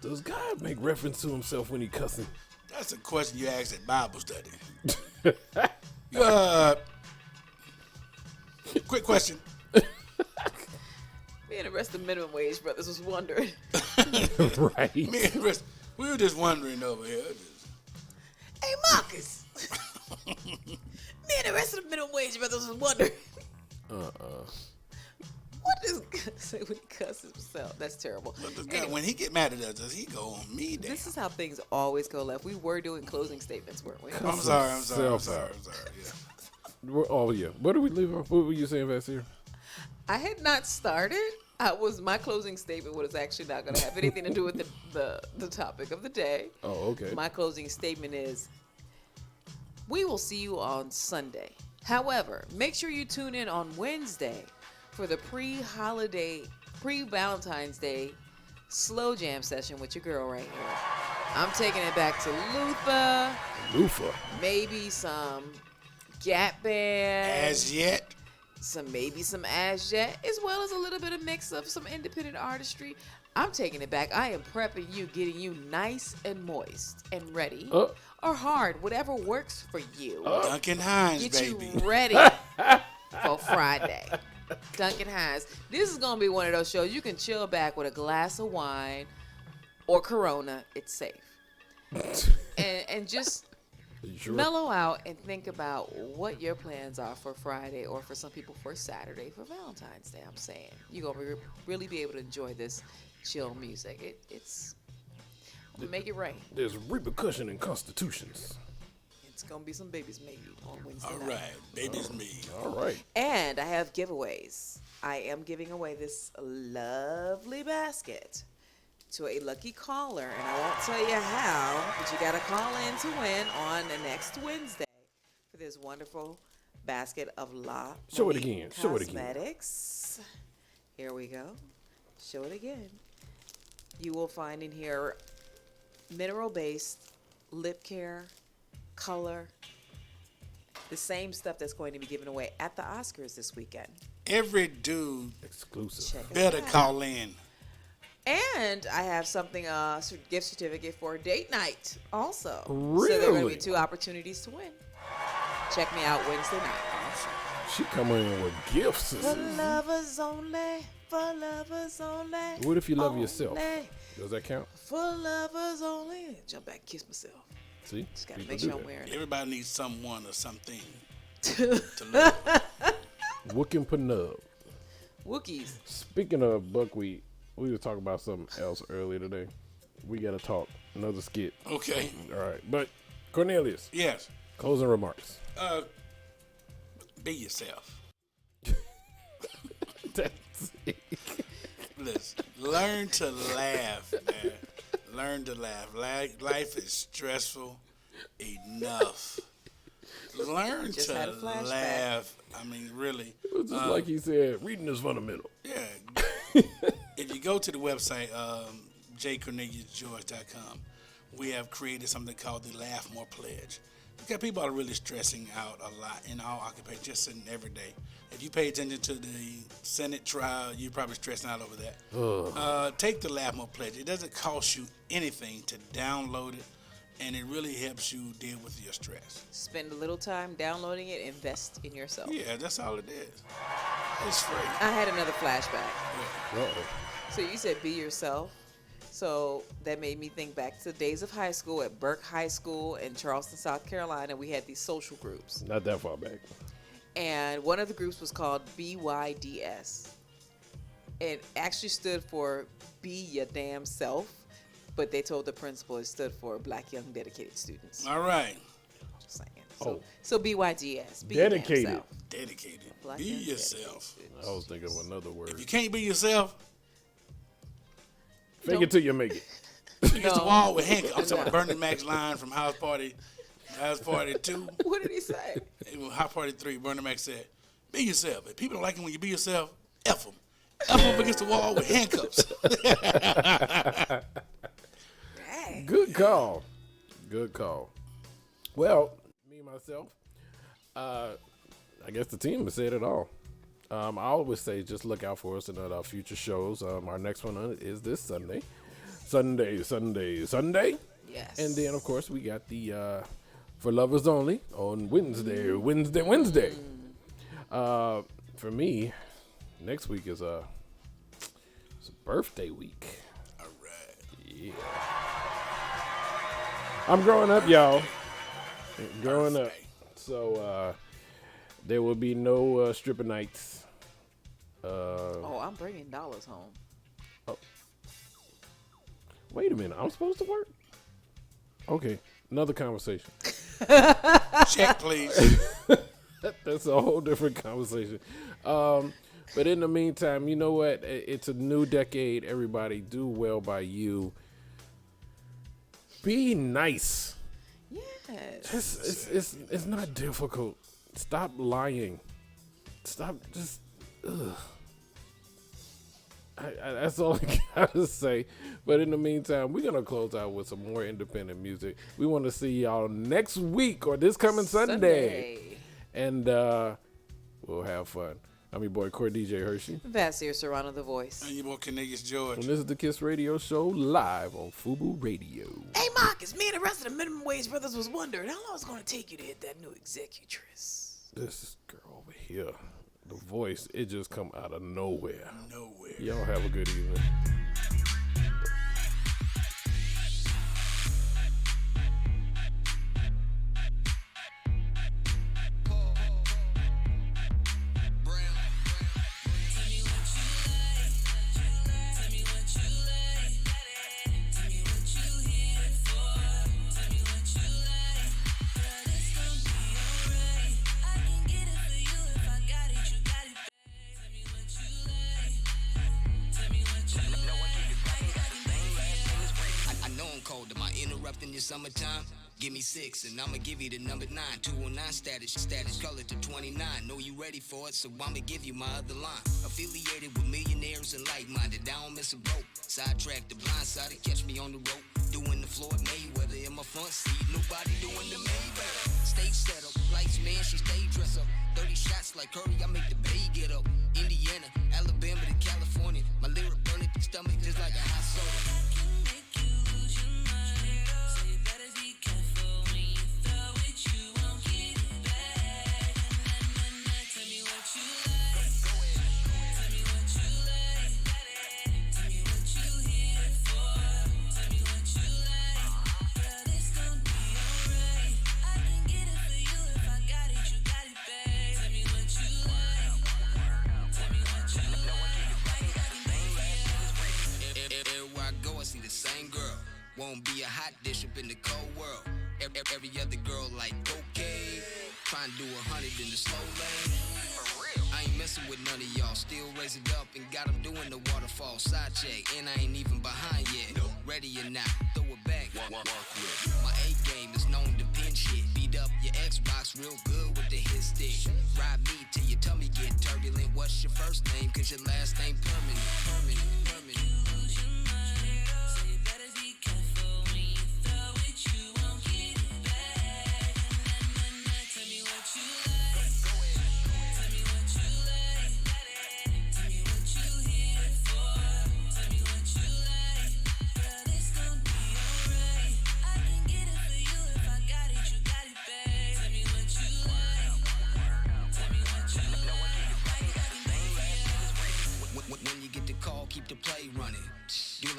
Does God make reference to himself when he cussing? That's a question you asked at Bible study. Quick question. Me and the rest of the minimum wage brothers was wondering. Right. Me and Chris, we were just wondering over here. Hey, Marcus. Me and the rest of the minimum wage brothers was wondering. What does God say when he cusses himself? That's terrible. Anyway, when he get mad at us, does he go on me? Damn. This is how things always go left. We were doing closing statements, weren't we? I'm sorry. Yeah. Oh yeah. What did we leave off? What were you saying, Vasir? I had not started. My closing statement was actually not going to have anything to do with the topic of the day. Oh, okay. My closing statement is, we will see you on Sunday. However, make sure you tune in on Wednesday for the pre-Valentine's Day slow jam session with your girl right here. I'm taking it back to Luther. Maybe some Gap Band. As yet. Maybe some As Yet, as well as a little bit of mix of some independent artistry. I'm taking it back. I am prepping you, getting you nice and moist and ready. Or hard, whatever works for you. Duncan Hines, Get baby. you ready for Friday. Duncan Hines. This is going to be one of those shows you can chill back with a glass of wine or Corona. It's safe. and just mellow out and think about what your plans are for Friday, or for some people for Saturday, for Valentine's Day. I'm saying you're going to really be able to enjoy this chill music. It's make it rain. There's repercussion in constitutions. It's going to be some babies maybe on Wednesday All night. right, baby's me. All right. And I have giveaways. I am giving away this lovely basket to a lucky caller, and I won't tell you how, but you got to call in to win on the next Wednesday for this wonderful basket of La Show it Monique again. Show it again. Cosmetics. Here we go. Show it again. You will find in here mineral-based lip care, color, the same stuff that's going to be given away at the Oscars this weekend. Every dude exclusive better call in. And I have something, gift certificate for a date night also. Really? So there are going to be 2 opportunities to win. Check me out Wednesday night. She coming in with gifts. For lovers only. For lovers only. What if you love yourself? Does that count? For lovers only. Jump back and kiss myself. See? Just got to People make do sure I'm that. wearing it. Everybody needs someone or something to love. Wookin' Panub. Wookiees. Speaking of buckwheat, we were talking about something else earlier today. We got to talk. Another skit. Okay. All right. But Cornelius. Yes. Closing remarks. Be yourself. That's it. Listen, learn to laugh, man. Learn to laugh. Life is stressful enough. Learn Just to had a flashback. laugh. I mean, really. It was just like he said, reading is fundamental. Yeah. If you go to the website, jcorneliusgeorge.com, we have created something called the Laugh More Pledge. Because people are really stressing out a lot in all occupations, just in every day. If you pay attention to the Senate trial, you're probably stressing out over that. Take the Laugh More Pledge. It doesn't cost you anything to download it, and it really helps you deal with your stress. Spend a little time downloading it. Invest in yourself. Yeah, that's all it is. It's free. I had another flashback. Uh-oh. So you said be yourself. So that made me think back to the days of high school at Burke High School in Charleston, South Carolina. We had these social groups. Not that far back. And one of the groups was called BYDS. It actually stood for Be Your Damn Self, but they told the principal it stood for Black Young Dedicated Students. All right. saying. Oh. So BYGS. Be Dedicated. Your damn self. Dedicated. Black Be and yourself. I was thinking of another word. If you can't be yourself, Fake it till you make it. against the wall with handcuffs. I'm talking about Bernie Mac's line from House Party 2. What did he say? It was House Party 3. Bernie Mac said, "Be yourself. If people don't like it when you be yourself, F them. F them against the wall with handcuffs." Good call. Good call. Well, me myself, I guess the team has said it all. I always say just look out for us in our future shows. Our next one is this Sunday. Sunday. Yes. And then, of course, we got the For Lovers Only on Wednesday. For me, next week is it's a birthday week. All right. Yeah. I'm growing up, y'all. Growing up. So there will be no stripper nights. I'm bringing dollars home. Wait a minute. I'm supposed to work? Okay. Another conversation. Check, please. That's a whole different conversation. But in the meantime, you know what? It's a new decade. Everybody, do well by you. Be nice. Yes. It's not difficult. Stop lying. Stop just. Ugh. That's all I gotta say. But in the meantime, we're gonna close out with some more independent music. We want to see y'all next week or this coming Sunday. And we'll have fun. I'm your boy, Core DJ Hershey. Vasir Serrano, the voice. And your boy, Cornelius George. And this is the Kiss Radio Show live on FUBU Radio. Hey, Marcus, me and the rest of the Minimum Wage Brothers was wondering how long it's going to take you to hit that new executress. This girl over here, the voice, it just come out of nowhere. Nowhere. Y'all have a good evening. Summertime, give me 6 and I'ma give you the number 9. 209 status, call it to 29. Know you ready for it, so I'ma give you my other line. Affiliated with millionaires and like-minded, I don't miss a rope. Sidetrack the blind side and catch me on the rope. Doing the Floyd Mayweather in my front seat, nobody doing the Mayweather. Stage set up, lights man, she stay dress up. 30 shots like Curry, I make the bay get up. Indiana, Alabama to California, my lyric burn it, stomach just like a hot soda. Won't be a hot dish up in the cold world. Every other girl like okay. Trying to do 100 in the slow lane. For real. I ain't messing with none of y'all. Still raise it up and got them doing the waterfall side check. And I ain't even behind yet. Nope. Ready or not, throw it back. My A game is known to pin shit. Beat up your Xbox real good with the hit stick. Ride me till your tummy get turbulent. What's your first name? Cause your last name permanent.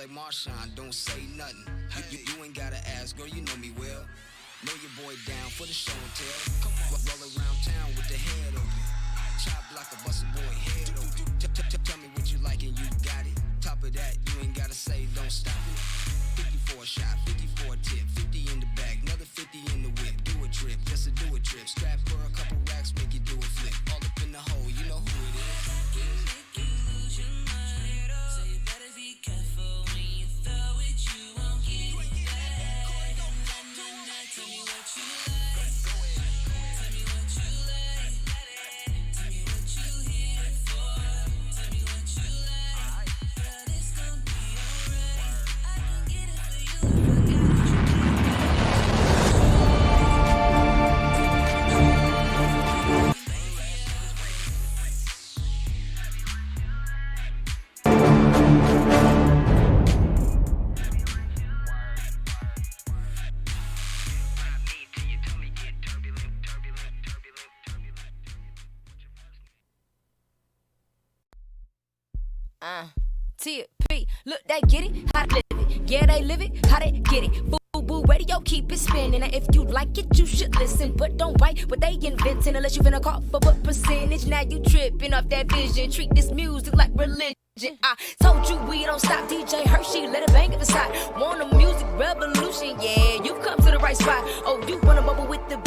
Marshawn, don't say nothing. You ain't gotta ask, girl, you know me well. Know your boy down for the show and tell. Come on, roll around town with the head open. Chop like a busted boy head open. Tell me what you like and you got it. Top of that, you ain't gotta say, don't stop it. 50 for a shot, 50 for a tip, 50 in the bag, another 50 in the whip. Do a trip, just TP, look, they get it, how they live it. Yeah, they live it, how they get it. Boo radio, keep it spinning. And if you like it, you should listen. But don't write what they inventing unless you finna call for what percentage. Now you tripping off that vision. Treat this music like religion. I told you we don't stop. DJ Hershey, let it bang at the side. Want a music revolution? Yeah, you come to the right spot. Oh, you wanna bubble with the